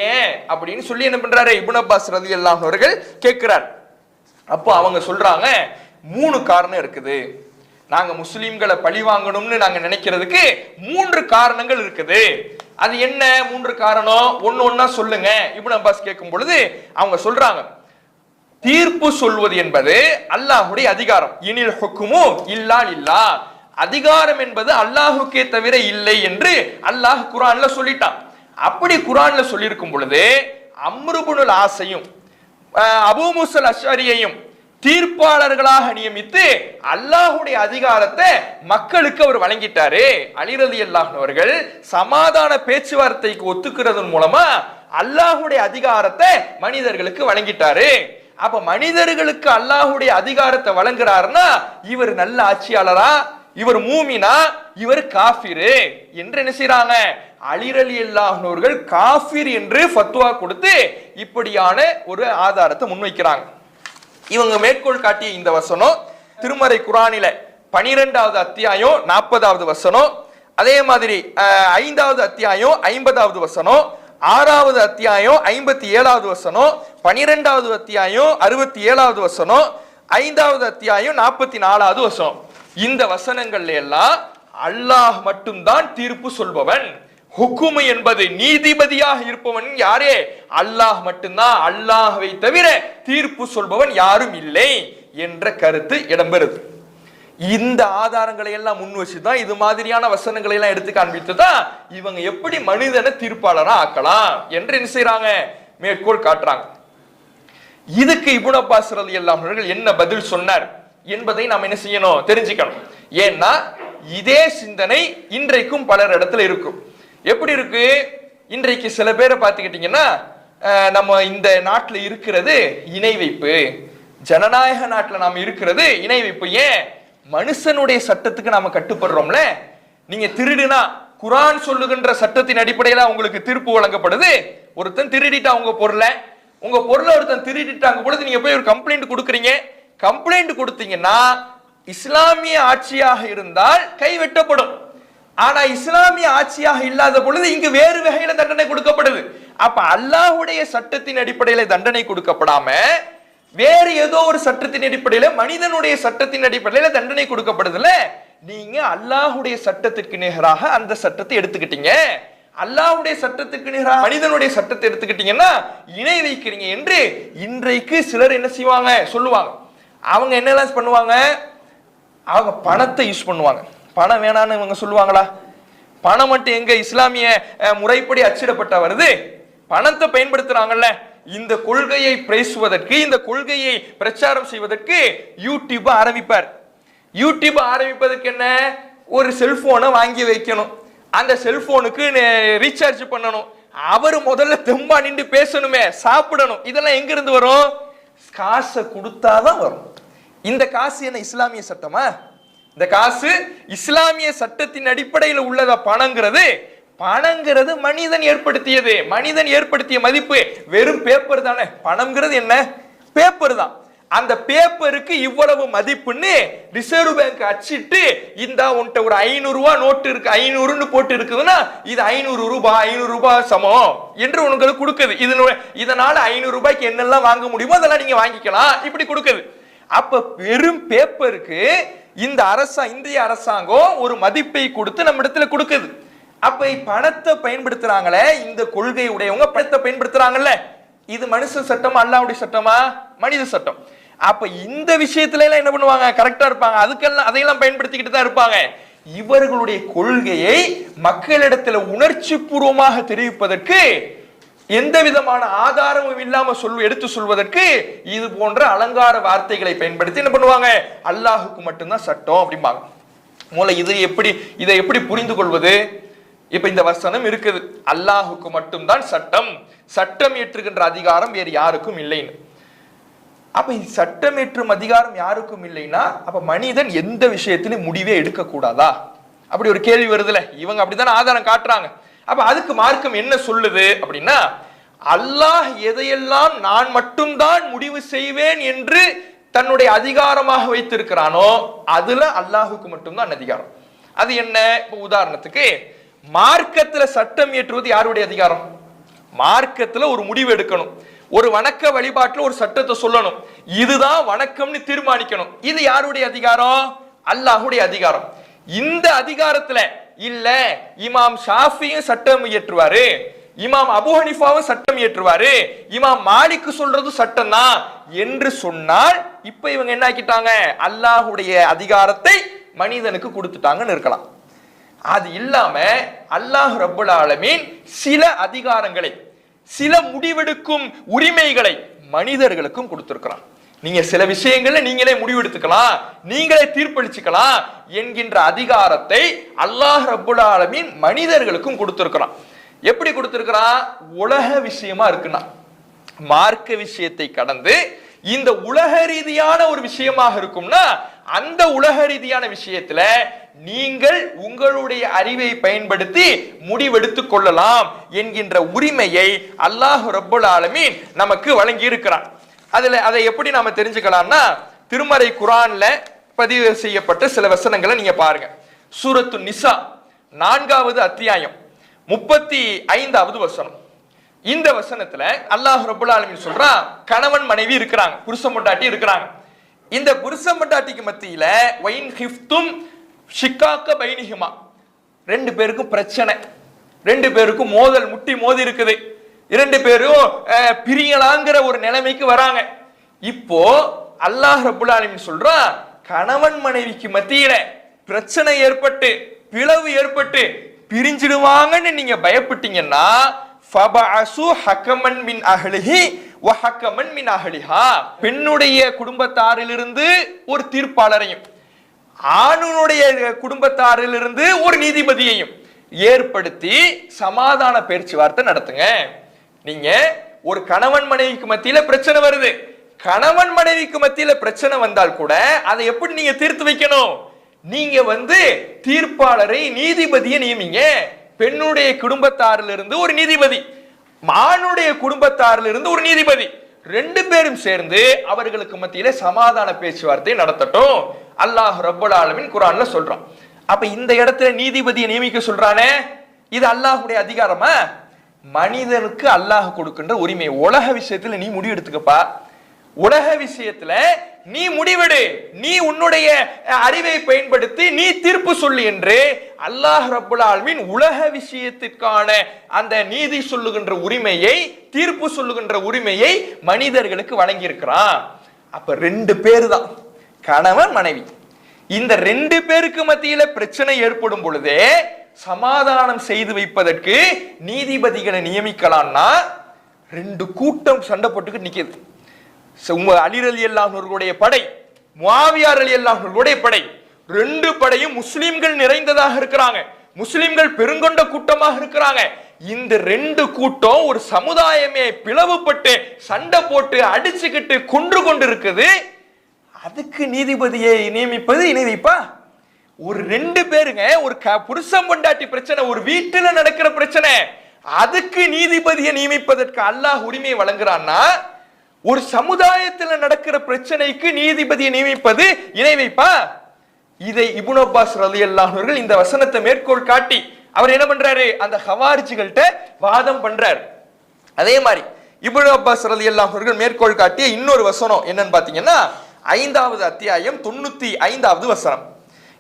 ஏன் அப்படின்னு சொல்லி என்ன பண்றாரு இப்னு அப்பாஸ் ரலியல்லாஹு அவர்கள் கேட்கிறார். அப்போ அவங்க சொல்றாங்க 3 காரணம் இருக்குது, நாங்க முஸ்லிம்களை பழி வாங்கணும்னு நாங்க நினைக்கிறதுக்கு 3 காரணங்கள் இருக்குது. அது என்ன 3 காரணம்? ஒன்னா சொல்லுங்க. இப்னு அப்பாஸ் கேட்கும் பொழுது அவங்க சொல்றாங்க, தீர்ப்பு சொல்வது என்பது அல்லாஹ்வுடைய அதிகாரம். இனில் ஹுக்மு இல்லா லில்லாஹ், அதிகாரம் என்பது அல்லாஹ்வுக்கே தவிர இல்லை என்று அல்லாஹ் குர்ஆன்ல சொல்லிட்டான். அப்படி குர்ஆன்ல சொல்லியிருக்கும் பொழுது அம்ர் இப்னுல் ஆஸையும் அபூ மூஸா அஷ்அரியையும் தீர்ப்பாளர்களாக நியமித்து அல்லாஹ்வுடைய அதிகாரத்தை மக்களுக்கு அவர் வழங்கிட்டாரு. அலி ரலியல்லாஹு அவர்கள் சமாதான பேச்சுவார்த்தைக்கு ஒத்துக்கிறதன் மூலமா அல்லாஹ்வுடைய அதிகாரத்தை மனிதர்களுக்கு வழங்கிட்டாரு. அப்ப மனிதர்களுக்கு அல்லாஹ்வுடைய அதிகாரத்தை வழங்குறாருன்னா இவர் நல்ல ஆட்சியாளரா, இவர் மூமினா, இவர் காஃபிரு என்று என்ன செய்றாங்க? அலி ரலியல்லாஹு அவர்கள் காஃபிர் என்று ஃபத்வா கொடுத்து இப்படியான ஒரு ஆதாரத்தை முன்வைக்கிறாங்க. இவங்க மேற்கோள் காட்டிய இந்த வசனம் திருமறை குர்ஆனில 12வது அத்தியாயம் 40வது வசனம், அதே மாதிரி 5வது அத்தியாயம் 50வது வசனம், 6வது அத்தியாயம் 57வது வசனம், 12வது அத்தியாயம் 67வது வசனம், 5வது அத்தியாயம் 44வது வசனம். இந்த வசனங்கள்ல எல்லாம் அல்லாஹ் மட்டும்தான் தீர்ப்பு சொல்பவன். ஹுக்குமு என்பது நீதிபதியாக இருப்பவன் யாரே? அல்லாஹ் மட்டும்தான். அல்லாஹ்வை தவிர தீர்ப்பு சொல்பவன் யாரும் இல்லை என்ற கருத்து இடம்பெறுது. இந்த ஆதாரங்களை எல்லாம் முன் வச்சுதான் இது மாதிரியான வசனங்களை எல்லாம் எடுத்து காண்பித்துதான் இவங்க எப்படி மனிதனை தீர்ப்பாளரா ஆக்கலாம் என்று என்ன செய்யறாங்க? மேற்கோள் காட்டுறாங்க. இதுக்கு இப்னு அப்பாஸ் ரலியல்லாஹு அவர்கள் என்ன பதில் சொன்னார் என்பதை நாம் என்ன செய்யணும்? தெரிஞ்சுக்கணும். ஏன்னா இதே சிந்தனை இன்றைக்கும் பலர் இடத்துல இருக்கும். எப்படி இருக்கு? இன்றைக்கு சில பேரை பார்த்துக்கிட்டீங்கன்னா, நம்ம இந்த நாட்டில் இருக்கிறது இணை வைப்பு, ஜனநாயக நாட்டில் நாம் இருக்கிறது இணை வைப்பு. ஏன்? மனுஷனுடைய சட்டத்துக்கு நாம கட்டுப்படுறோம்ல. நீங்க திருடுனா குர்ஆன் சொல்லுகின்ற சட்டத்தின் அடிப்படையில உங்களுக்கு தீர்ப்பு வழங்கப்படுது. ஒருத்தன் திருடிட்டா உங்க பொருளை ஒருத்தன் திருடிட்டாங்க பொழுது நீங்க போய் ஒரு கம்ப்ளைண்ட் கொடுக்குறீங்க. கம்ப்ளைண்ட் கொடுத்தீங்கன்னா இஸ்லாமிய ஆட்சியாக இருந்தால் கைவெட்டப்படும். ஆனா இஸ்லாமிய ஆட்சியாக இல்லாத பொழுது இங்கு வேறு வகையில தண்டனை கொடுக்கப்படுது. அப்ப அல்லாஹ்வுடைய சட்டத்தின் அடிப்படையில தண்டனை கொடுக்கப்படாம வேறு ஏதோ ஒரு சட்டத்தின் அடிப்படையில, மனிதனுடைய சட்டத்தின் அடிப்படையில தண்டனை கொடுக்கப்படுதுல. நீங்க அல்லாஹ்வுடைய சட்டத்திற்கு நிகராக அந்த சட்டத்தை எடுத்துக்கிட்டீங்க. அல்லாஹ்வுடைய சட்டத்துக்கு நிகராக மனிதனுடைய சட்டத்தை எடுத்துக்கிட்டீங்கன்னா இணை வைக்கிறீங்க என்று இன்றைக்கு சிலர் என்ன செய்வாங்க? சொல்லுவாங்க. அவங்க என்னெல்லாம் பண்ணுவாங்க? அவங்க பணத்தை யூஸ் பண்ணுவாங்க. பணம் வேணான்னு இவங்க சொல்லுவாங்களா? பணம் மட்டும் எங்க இஸ்லாமிய முறைப்படி அச்சிடப்பட்ட வருது? பணத்தை பயன்படுத்துறாங்கல்ல. இந்த கொள்கையை பேசுவதற்கு, இந்த கொள்கையை பிரச்சாரம் செய்வதற்கு யூடியூப் ஆரம்பிப்பார். யூடியூப் ஆரம்பிப்பதற்கு என்ன? ஒரு செல்போனை வாங்கி வைக்கணும், அந்த செல்போனுக்கு ரீசார்ஜ் பண்ணணும், அவர் முதல்ல தெம்பா நின்று பேசணுமே, சாப்பிடணும். இதெல்லாம் எங்க இருந்து வரும்? காசை கொடுத்தாதான் வரும். இந்த காசு என்ன இஸ்லாமிய சட்டமா? இந்த காசு இஸ்லாமிய சட்டத்தின் அடிப்படையில் உள்ளதா? பணங்கிறது மனிதன் ஏற்படுத்தியது. மனிதன் ஏற்படுத்திய மதிப்பு வெறும் பேப்பர் தானே. பணம்ங்கிறது என்ன? பேப்பர் தான். அந்த பேப்பருக்கு இவ்வளவு மதிப்புன்னு ரிசர்வ் பேங்க் அச்சிட்டு, இந்த உன்ட்ட ஒரு 500 ரூபாய் நோட்டு இருக்கு, 500ன்னு போட்டு இருக்குதுன்னா இது 500 ரூபாய் சமம் என்று உங்களுக்கு கொடுக்குது. இதனால 500 ரூபாய்க்கு என்னெல்லாம் வாங்க முடியுமோ அதெல்லாம் நீங்க வாங்கிக்கலாம், இப்படி கொடுக்குது. அப்ப வெறும் பேப்பருக்கு இந்த இந்திய அரசாங்கம் ஒரு மதிப்பை கொடுத்து நம்ம இடத்துல கொடுக்குது. அப்ப பணத்தை பயன்படுத்துறாங்களே, இந்த கொள்கை உடையவங்க பணத்தை பயன்படுத்துறாங்கல்ல, இது மனுஷ சட்டம் அல்லாஹ்வுடைய சட்டமா? மனித சட்டம். அப்ப இந்த விஷயத்துல எல்லாம் என்ன பண்ணுவாங்க? கரெக்டா இருப்பாங்க. அதையெல்லாம் பயன்படுத்திக்கிட்டு தான் இருப்பாங்க. இவர்களுடைய கொள்கையை மக்களிடத்துல உணர்ச்சி பூர்வமாக தெரிவிப்பதற்கு, எந்த விதமான ஆதாரமும் இல்லாம எடுத்து சொல்வதற்கு இது போன்ற அலங்கார வார்த்தைகளை பயன்படுத்தி என்ன பண்ணுவாங்க? அல்லாஹுக்கு மட்டும்தான் சட்டம் அப்படிம்பாங்க. இதை எப்படி புரிந்து கொள்வது? இப்ப இந்த வசனம் இருக்குது, அல்லாஹுக்கு மட்டும்தான் சட்டம், சட்டம் ஏற்றுகின்ற அதிகாரம் வேறு யாருக்கும் இல்லைன்னு. அப்ப சட்டம் ஏற்றும் அதிகாரம் யாருக்கும் இல்லைன்னா அப்ப மனிதன் எந்த விஷயத்திலும் முடிவே எடுக்க கூடாதா? அப்படி ஒரு கேள்வி வருதுல. இவங்க அப்படித்தான் ஆதாரம் காட்டுறாங்க. அப்ப அதுக்கு மார்க்கம் என்ன சொல்லுது அப்படின்னா, அல்லாஹ் எதையெல்லாம் நான் மட்டும்தான் முடிவு செய்வேன் என்று தன்னுடைய அதிகாரமாக வைத்திருக்கிறானோ அதுல அல்லாஹுக்கு மட்டும்தான் அதிகாரம். அது என்ன? இப்ப உதாரணத்துக்கு மார்க்கத்துல சட்டம் இயற்றுவது யாருடைய அதிகாரம்? மார்க்கத்துல ஒரு முடிவு எடுக்கணும், ஒரு வணக்க வழிபாட்டுல ஒரு சட்டத்தை சொல்லணும், இதுதான் வணக்கம்னு தீர்மானிக்கணும். இது யாருடைய அதிகாரம்? அல்லாஹ்வுடைய அதிகாரம். இந்த அதிகாரத்துல இல்ல இமாம் ஷாஃபியும் சட்டம் இயற்றுவாரு, இமாம் அபூ ஹனீஃபாவும் சட்டம் இயற்றுவாரு, இமாம் மாலிக் சொல்றது சட்டம் தான் என்று சொன்னால் இப்ப இவங்க என்ன ஆக்கிட்டாங்க? அல்லாஹ்வுடைய அதிகாரத்தை மனிதனுக்கு கொடுத்துட்டாங்கன்னு இருக்கலாம். அது இல்லாம அல்லாஹ் ரப்பல் ஆலமீன் சில அதிகாரங்களை, சில முடிவெடுக்கும் உரிமைகளை மனிதர்களுக்கும் கொடுத்திருக்கிறான். நீங்க சில விஷயங்கள்ல நீங்களே முடிவெடுத்துக்கலாம், நீங்களே தீர்ப்பளிச்சுக்கலாம் என்கின்ற அதிகாரத்தை அல்லாஹ் ரப்பல் ஆலமீன் மனிதர்களுக்கும் கொடுத்திருக்கிறான். எப்படி கொடுத்திருக்கிறான்? உலக விஷயமா இருக்குன்னா, மார்க்க விஷயத்தை கடந்து இந்த உலக ரீதியான ஒரு விஷயமாக இருக்கும்னா அந்த உலக ரீதியான விஷயத்துல நீங்கள் உங்களுடைய அறிவை பயன்படுத்தி முடிவெடுத்துக் கொள்ளலாம் என்கின்ற உரிமையை அல்லாஹ் ரப்பல் ஆலமீன் நமக்கு வழங்கி இருக்கிறான். அதை எப்படி நாம தெரிஞ்சுக்கலாம்னா, திருமறை குர்ஆன்ல பதிவு செய்யப்பட்ட சில வசனங்களை நீங்க பாருங்க. சூரத்து நிசா 4வது அத்தியாயம் 35வது வசனம். இந்த வசனத்துல அல்லாஹ் ரப்பல் ஆலமீன் சொல்றான், கணவன் மனைவி இருக்கிறாங்க, புருஷன் பொண்டாட்டி இருக்கிறாங்க. இந்த புருஷன் பொண்டாட்டிக்கு மத்தியில வைன் ஹிஃப்தும் ஷிக்காக்க பைனிஹிமா, ரெண்டு பேருக்கும் பிரச்சனை, ரெண்டு பேருக்கும் மோதல் முட்டி மோதி இருக்குது, இரண்டு பேரும் பிரியலாங்கிற ஒரு நிலைமைக்கு வராங்க. இப்போ அல்லாஹ் ரப்பல் ஆலமீன் சொல்றான், கணவன் மனைவிக்கு மத்தியில பிரச்சனை ஏற்பட்டு பிளவு ஏற்பட்டு பிரிஞ்சிடுவாங்கன்னு நீங்க பயப்பட்டீங்கன்னா ஃபபஅசு ஹக்கமன் மின் அஹ்லிஹி வ ஹக்கமன் மின் அஹ்லிஹா, பெண்ணுடைய குடும்பத்தாரிலிருந்து ஒரு தீர்ப்பாளரையும் ஆணுடைய குடும்பத்தாரிலிருந்து ஒரு நீதிபதியையும் ஏற்படுத்தி சமாதான பேச்சுவார்த்தை நடத்துங்க. நீங்க ஒரு கணவன் மனைவிக்கு மத்தியில பிரச்சனை வருது, கணவன் மனைவிக்கு மத்தியில பிரச்சனை வந்தால் கூட அதை எப்படி நீங்க தீர்த்து வைக்கணும்? நீங்க தீர்ப்பாளரை நீதிபதியை நியமிங்க. பெண்ணுடைய குடும்பத்தாரிலிருந்து ஒரு நீதிபதி, ஆணுடைய குடும்பத்தாரிலிருந்து ஒரு நீதிபதி, ரெண்டு பேரும் சேர்ந்து அவர்களுக்கு மத்தியில சமாதான பேச்சுவார்த்தை நடத்தட்டும் அல்லாஹ் ரப்பல் ஆலமீன் குர்ஆன்ல சொல்றான். அப்ப இந்த இடத்துல நீதிபதியை நியமிக்க சொல்றானே, இது அல்லாஹ்வுடைய அதிகாரமா? மனிதனுக்கு அல்லாஹ் கொடுக்கின்ற உரிமை. உலக விஷயத்துல நீ முடிவு எடுத்துக்கப்பா, உலக விஷயத்துல நீ முடிவெடு, நீ உன்னுடைய அறிவை பயன்படுத்தி நீ தீர்ப்பு சொல்லு என்று அல்லாஹ் ரப்பல் ஆலமீன் உலக விஷயத்திற்கான அந்த நீதி சொல்லுகின்ற உரிமையை, தீர்ப்பு சொல்லுகின்ற உரிமையை மனிதர்களுக்கு வழங்கி இருக்கிறான். அப்ப ரெண்டு பேரு தான், கணவன் மனைவி. இந்த ரெண்டு பேருக்கு மத்தியில பிரச்சனை ஏற்படும் பொழுதே சமாதானம் செய்து வைப்பதற்கு நீதிபதிகளை நியமிக்கலாம்னா ரெண்டு கூட்டம் சண்டை போட்டுக்கிட்டு நிக்குது. அலி ரலியல்லாஹு அன்ஹுடைய படை, முஆவியா ரலியல்லாஹு அன்ஹுடைய படை, ரெண்டு படையும் முஸ்லிம்கள் நிறைந்ததாக இருக்கிறாங்க, முஸ்லிம்கள் பெருங்கொண்ட கூட்டமாக இருக்கிறாங்க. இந்த ரெண்டு கூட்டம் ஒரு சமுதாயமே பிளவுபட்டு சண்டை போட்டு அடிச்சுக்கிட்டு கொன்று கொண்டு இருக்குது. அதுக்கு நீதிபதியை நியமிப்பது இணை வைப்பா? ஒரு ரெண்டு பேருங்க, ஒரு புருஷன் பொண்டாட்டி பிரச்சனை, ஒரு வீட்டுல நடக்கிற பிரச்சனை, அதுக்கு நீதிபதியை நியமிப்பதற்கு அல்லாஹ் உரிமை வழங்குறான்னா ஒரு சமுதாயத்தில் நடக்கிற பிரச்சனைக்கு நீதிபதியை நியமிப்பது இணை வைப்பா? இதை இப்னு அப்பாஸ் ரலியல்லாஹு அன்ஹு இந்த வசனத்தை மேற்கோள் காட்டி அவர் என்ன பண்றாரு? அந்த ஹவாரிஜிகள்ட்ட வாதம் பண்றாரு. அதே மாதிரி இப்னு அப்பாஸ் ரலியல்லாஹு அன்ஹு மேற்கோள் காட்டிய இன்னொரு வசனம் என்னன்னு பாத்தீங்கன்னா 5வது அத்தியாயம் 95வது வசனம்.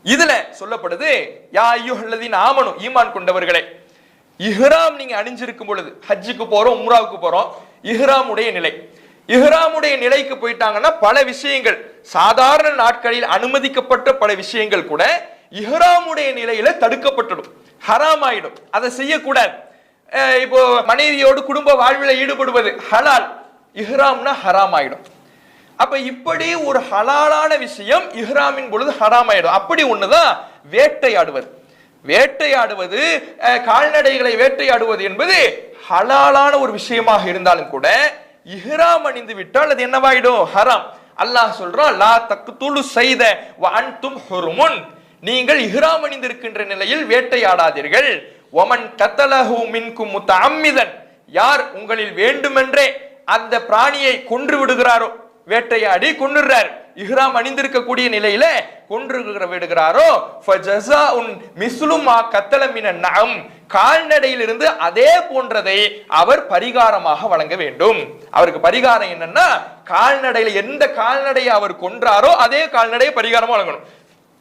இதுல சொல்லப்படுது, யா அய்யுஹல்லதீன ஆமனு, ஈமான் கொண்டவர்களே, இஹ்ராம் நீங்க அணிஞ்சிருக்கும் பொழுது, ஹஜ்ஜுக்கு போறோம், உம்ராவுக்கு போறோம், இஹ்ராமுடைய நிலை, இஹ்ராமுடைய நிலைக்கு போயிட்டாங்கன்னா பல விஷயங்கள், சாதாரண நாட்களில் அனுமதிக்கப்பட்ட பல விஷயங்கள் கூட இஹ்ராமுடைய நிலையில தடுக்கப்பட்டுடும், ஹராம் ஆயிடும், அதை செய்யக்கூடாது. இப்போ மனைவியோடு குடும்ப வாழ்வில் ஈடுபடுவது ஹலால், இஹ்ராம்னா ஹராம் ஆயிடும். அப்ப இப்படி ஒரு ஹலாலான விஷயம் இஹ்ராமின் பொழுது ஹராம் ஆயிடும். அப்படி ஒண்ணுதான் வேட்டையாடுவது. வேட்டையாடுவது, கால்நடைகளை வேட்டையாடுவது என்பது ஹலாலான ஒரு விஷயமாக இருந்தாலும் கூட இஹ்ராம் அணிந்து விட்டால் அது என்னவாயிடும்? ஹராம். அல்லாஹ் சொல்றான், லா தக்துலு ஸைத வ அன்தும் ஹுருமுன், நீங்கள் இஹ்ராம் அணிந்திருக்கின்ற நிலையில் வேட்டையாடாதீர்கள். வமன் கத்தலஹு மின்கும் முத்தஅம்மிதன், யார் உங்களில் வேண்டுமென்றே அந்த பிராணியை கொன்று விடுகிறாரோ, வேட்டையாடி கொன்னுறார், இஹ்ராம் அணிந்திருக்கக்கூடிய நிலையில கொன்று விடுகிறாரோ ஃபஜஸாஉன் மிஸ்லு மா கத்தல மினன் நஅம், கால்நடையிலிருந்து அதே போன்றதை அவர் பரிகாரமாக வழங்க வேண்டும். அவருக்கு பரிகாரம் என்னன்னா, கால்நடையில எந்த கால்நடையை அவர் கொன்றாரோ அதே கால்நடையை பரிகாரமா வழங்கணும்.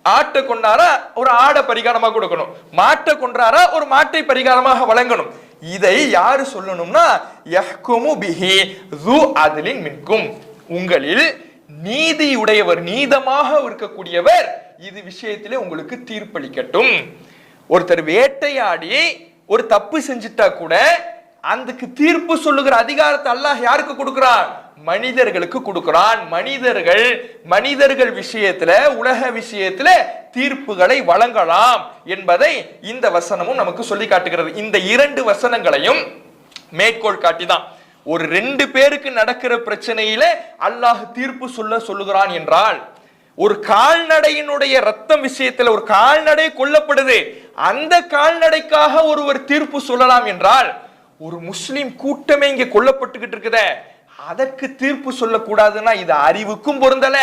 ஆட்டை கொண்டாரா ஒரு ஆடை பரிகாரமாக கொடுக்கணும், மாட்டை கொன்றாரா ஒரு மாட்டை பரிகாரமாக வழங்கணும். இதை யாரு சொல்லணும்னா, யஹ்குமு பிஹி ஸு அத்லின் மின்கும், உங்களில் நீதியுடையவர், நீதமாக இருக்கக்கூடியவர் இது விஷயத்திலே உங்களுக்கு தீர்ப்பளிக்கட்டும். ஒருத்தர் வேட்டையாடி ஒரு தப்பு செஞ்சிட்டா கூட அதுக்கு தீர்ப்பு சொல்லுகிற அதிகாரத்தை அல்லாஹ் யாருக்கு கொடுக்கிறான்? மனிதர்களுக்கு கொடுக்கிறான். மனிதர்கள் விஷயத்துல, உலக விஷயத்துல தீர்ப்புகளை வழங்கலாம் என்பதை இந்த வசனமும் நமக்கு சொல்லி காட்டுகிறது. இந்த 2 வசனங்களையும் மேற்கோள் காட்டிதான் ஒரு 2 பேருக்கு நடக்கிற பிரச்சனையில அல்லாஹ் தீர்ப்பு சொல்லுகிறான் என்றால், ஒரு கால்நடையினுடைய ரத்தம் விஷயத்துல ஒரு கால்நடை கொல்லப்படுது, அந்த கால்நடைக்காக ஒருவர் தீர்ப்பு சொல்லலாம் என்றால், ஒரு முஸ்லிம் கூட்டமே இங்க கொல்லப்பட்டுக்கிட்டு இருக்குதே அதற்கு தீர்ப்பு சொல்லக்கூடாதுன்னா இது அறிவுக்கும் பொருந்தல,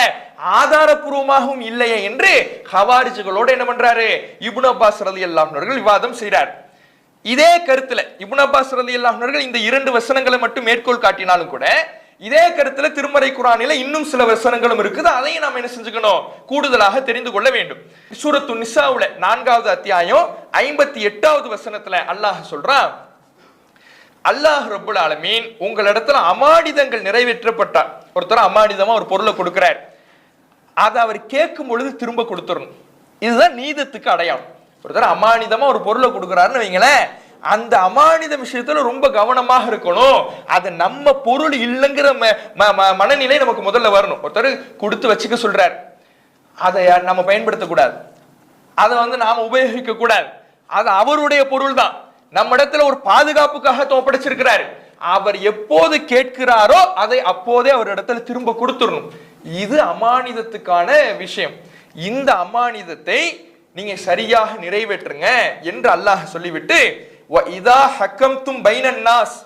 ஆதாரபூர்வமாகவும் இல்லையே என்று ஹவாரிஜுகளோட என்ன பண்றாரு இப்னு அப்பாஸ் ரலியல்லாஹு அன்ஹு அவர்கள் விவாதம் செய்றார். இதே கருத்துல இப்னு அப்பாஸ் ரலியல்லாஹு அன்ஹு அவர்கள் இந்த 2 வசனங்களை மட்டும் மேற்கோள் காட்டினாலும் கூட, இதே கருத்துல திருமறை குர்ஆனில இன்னும் சில வசனங்களும் இருக்குது. அதையும் நாம் என்ன செஞ்சுக்கணும், கூடுதலாக தெரிந்து கொள்ள வேண்டும். சூரத்து நிசாவுல 4வது அத்தியாயம் 58வது வசனத்துல அல்லாஹ் சொல்றான், அல்லாஹ் ரப்புல் ஆலமீன் உங்களிடத்துல அமானிதங்கள் நிறைவேற்றப்பட்டார். ஒருத்தர் அமானிதமா ஒரு பொருளை கொடுக்கிறார், அதை அவர் கேட்கும் பொழுது திரும்ப கொடுத்துடணும். இதுதான் நீதத்துக்கு அடையாளம். ஒருத்தர் அமானிதமா ஒரு பொருளை கொடுக்கிறாருன்னு வைங்களேன், அந்த அமானித விஷயத்துல ரொம்ப கவனமாக இருக்கணும். அது நம்ம பொருள் இல்லைங்கிற மனநிலை நமக்கு முதல்ல வரணும். ஒருத்தர் கொடுத்து வச்சுக்க சொல்றார், அதை நம்ம பயன்படுத்தக்கூடாது, அதை நாம உபயோகிக்க கூடாது, அது அவருடைய பொருள் தான், நம்ம இடத்துல ஒரு பாதுகாப்புக்காக ஒப்படைச்சிருக்கிறாரு. அவர் எப்போது கேட்கிறாரோ அதை அப்போதே அவர் இடத்துல திரும்ப கொடுத்துடணும். இது அமானிதத்துக்கான விஷயம். இந்த அமானிதத்தை நீங்க சரியாக நிறைவேற்றுங்க என்று அல்லாஹ் சொல்லிவிட்டு, இதா ஹக்கம்தும் பைனன் நாஸ்,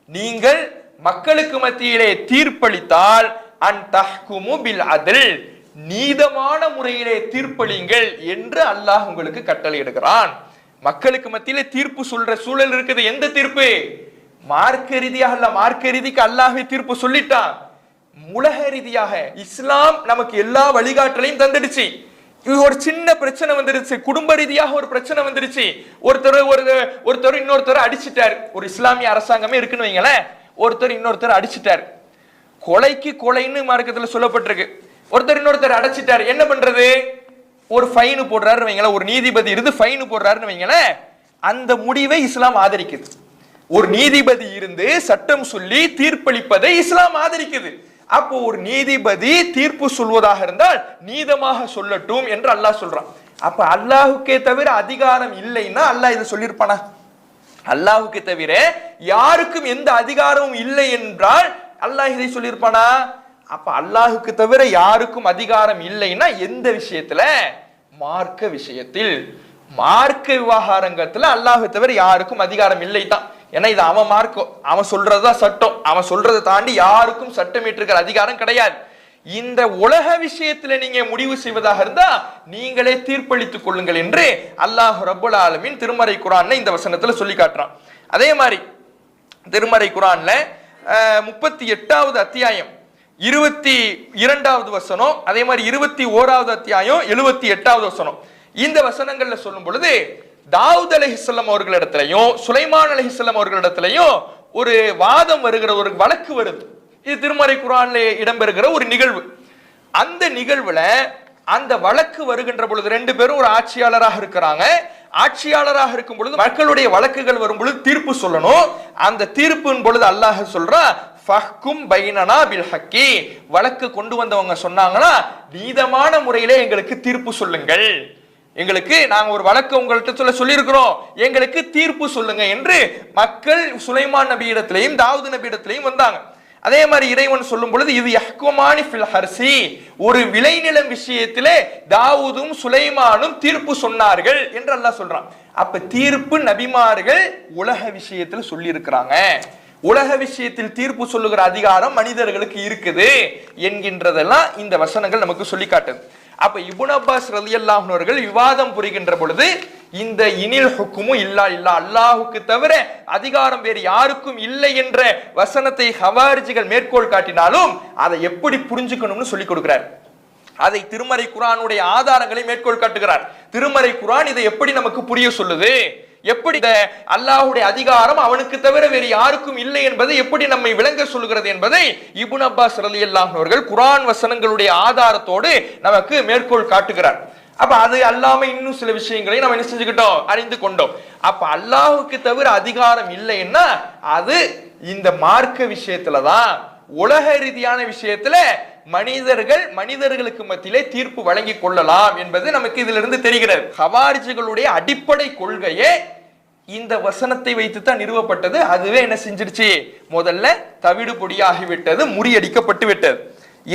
நீங்கள் மக்களுக்கு மத்தியிலே தீர்ப்பளித்தால் அன் தஹ்குமு பில் அத்ல், நீதமான முறையிலே தீர்ப்பளிங்கள் என்று அல்லாஹ் உங்களுக்கு கட்டளை இடுகிறான். மக்களுக்கு மத்தியிலே தீர்ப்பு சொல்ற சூழல் இருக்குது. எந்த தீர்ப்பு? மார்க்க ரீதியாக அல்ல, மார்க்க ரீதிக்கு அல்லாஹ்வே தீர்ப்பு சொல்லிட்டான். உலக ரீதியாக இஸ்லாம் நமக்கு எல்லா வழிகாட்டலையும் தந்துடுச்சு. ஒரு சின்ன பிரச்சனை வந்துருச்சு, குடும்ப ரீதியாக ஒரு பிரச்சனை வந்துருச்சு, ஒருத்தர் இன்னொருத்தர் அடிச்சிட்டார். ஒரு இஸ்லாமிய அரசாங்கமே இருக்குன்னு வைங்களேன், ஒருத்தர் இன்னொருத்தர் அடிச்சிட்டார். கொலைக்கு கொலைன்னு மார்க்கத்துல சொல்லப்பட்டிருக்கு. ஒருத்தர் இன்னொருத்தர் அடைச்சிட்டார், என்ன பண்றது? ஒரு ஃபைன் போடுறாருன்னு வைங்களேன், ஒரு நீதிபதி இருந்து ஃபைன் போடுறாருன்னு வைங்களேன், அந்த முடிவை இஸ்லாம் ஆதரிக்குது. ஒரு நீதிபதி இருந்து சட்டம் சொல்லி தீர்ப்பளிப்பதை இஸ்லாம் ஆதரிக்குது. அப்போ ஒரு நீதிபதி தீர்ப்பு சொல்வதாக இருந்தால் நீதமாக சொல்லட்டும் என்று அல்லாஹ் சொல்றான். அப்ப அல்லாஹுக்கே தவிர அதிகாரம் இல்லைன்னா அல்லாஹ் இதை சொல்லியிருப்பானா? அல்லாஹுக்கு தவிர யாருக்கும் எந்த அதிகாரமும் இல்லை என்றால் அல்லாஹ் இதை சொல்லியிருப்பானா? அப்ப அல்லாஹுக்கு தவிர யாருக்கும் அதிகாரம் இல்லைன்னா எந்த விஷயத்துல? மார்க்க விஷயத்தில், மார்க்க விவகாரங்கத்துல அல்லாஹு தவிர யாருக்கும் அதிகாரம் இல்லை தான். ஏன்னா இது அவன் மார்க்கம், அவன் சொல்றதுதான் சட்டம், அவன் சொல்றதை தாண்டி யாருக்கும் சட்டம் ஏற்றுக்கிற அதிகாரம் கிடையாது. இந்த உலக விஷயத்துல நீங்க முடிவு செய்வதாக இருந்தா நீங்களே தீர்ப்பளித்துக் கொள்ளுங்கள் என்று அல்லாஹ் ரப்புல் ஆலமீன் திருமறை குர்ஆன்ல இந்த வசனத்துல சொல்லி காட்டுறான். அதே மாதிரி திருமறை குர்ஆன்ல 38வது அத்தியாயம் 22வது வசனம், அதே மாதிரி 21வது அத்தியாயம் 78வது வசனம், இந்த வசனங்கள்ல சொல்லும் பொழுது தாவூத் அலைஹிஸ்ஸலாம் அவர்களிடத்திலையும் சுலைமான் அலைஹிஸ்ஸலாம் அவர்களிடத்திலையும் ஒரு வாதம் வருகிற, ஒரு வழக்கு வருது. இது திருமறை குர்ஆன்ல இடம்பெறுகிற ஒரு நிகழ்வு. அந்த நிகழ்வுல அந்த வழக்கு வருகின்ற பொழுது 2 பேரும் ஒரு ஆட்சியாளராக இருக்கிறாங்க. ஆட்சியாளராக இருக்கும் பொழுது மக்களுடைய வழக்குகள் வரும் பொழுது தீர்ப்பு சொல்லணும். அந்த தீர்ப்பின் பொழுது அல்லாஹ் சொல்றா, ஃபஹ்கும் பைனனா பில் ஹக்கி, வழக்கு கொண்டு வந்தவங்க சொன்னாங்கன்னா நீதமான முறையிலே எங்களுக்கு தீர்ப்பு சொல்லுங்கள், எங்களுக்கு நாங்க ஒரு வழக்கு உங்கள்கிட்ட சொல்லியிருக்கிறோம், எங்களுக்கு தீர்ப்பு சொல்லுங்க என்று மக்கள் சுலைமான் நபியிடத்திலையும் தாவூத் நபியிடத்திலையும் வந்தாங்க. அதே மாதிரி இறைவன் சொல்லும் பொழுது இது யஹ்குமானி ஃபில் ஹர்சி, ஒரு விளைநிலம் விஷயத்திலே தாவூதும் சுலைமானும் தீர்ப்பு சொன்னார்கள் என்று அல்லாஹ் சொல்றான். அப்ப தீர்ப்பு நபிமார்கள் உலக விஷயத்துல சொல்லி இருக்கிறாங்க, உலக விஷயத்தில் தீர்ப்பு சொல்லுகிற அதிகாரம் மனிதர்களுக்கு இருக்குது என்கின்றதெல்லாம் இந்த வசனங்கள் நமக்கு சொல்லி காட்டுது. அப்ப இப்னு அப்பாஸ் ரலியல்லாஹு அன்ஹு அவர்கள் விவாதம் புரிகின்ற பொழுது இந்த இனில் ஹுக்குமு இல்லா இல்லா, அல்லாஹுக்கு தவிர அதிகாரம் வேறு யாருக்கும் இல்லை என்ற வசனத்தை ஹவாரிஜிகள் மேற்கோள் காட்டினாலும் அதை எப்படி புரிஞ்சுக்கணும்னு சொல்லி கொடுக்கிறார். அதை திருமறை குர்ஆனுடைய ஆதாரங்களை மேற்கோள் காட்டுகிறார். திருமறை குர்ஆன் இதை எப்படி நமக்கு புரிய சொல்லுது, எப்படி இந்த அல்லாஹ்வுடைய அதிகாரம் அவனுக்கு தவிர வேறு யாருக்கும் இல்லை என்பதை எப்படி நம்மை விளங்க சொல்லுகிறது என்பதை இப்னு அப்பாஸ் ரலியல்லாஹு அன்ஹு அவர்கள் குர்ஆன் வசனங்களுடைய ஆதாரத்தோடு நமக்கு மேற்கோள் காட்டுகிறார். அப்ப அது அல்லாம இன்னும் சில விஷயங்களை நம்ம என்ன செஞ்சுக்கிட்டோம், அறிந்து கொண்டோம். அப்ப அல்லாஹ்வுக்கு தவிர அதிகாரம் இல்லைன்னா அது இந்த மார்க்க விஷயத்துலதான், உலக ரீதியான விஷயத்துல மனிதர்களுக்கு மத்தியிலே தீர்ப்பு வழங்கி கொள்ளலாம் என்பது நமக்கு இதிலிருந்து தெரிகிறது. ஹவாரிஜிகளுடைய அடிப்படை கொள்கையே இந்த வசனத்தை வைத்துத்தான் நிறுவப்பட்டது. அதுவே என்ன செஞ்சிருச்சு, முதல்ல தவிடு பொடியாகிவிட்டது, முறியடிக்கப்பட்டு விட்டது.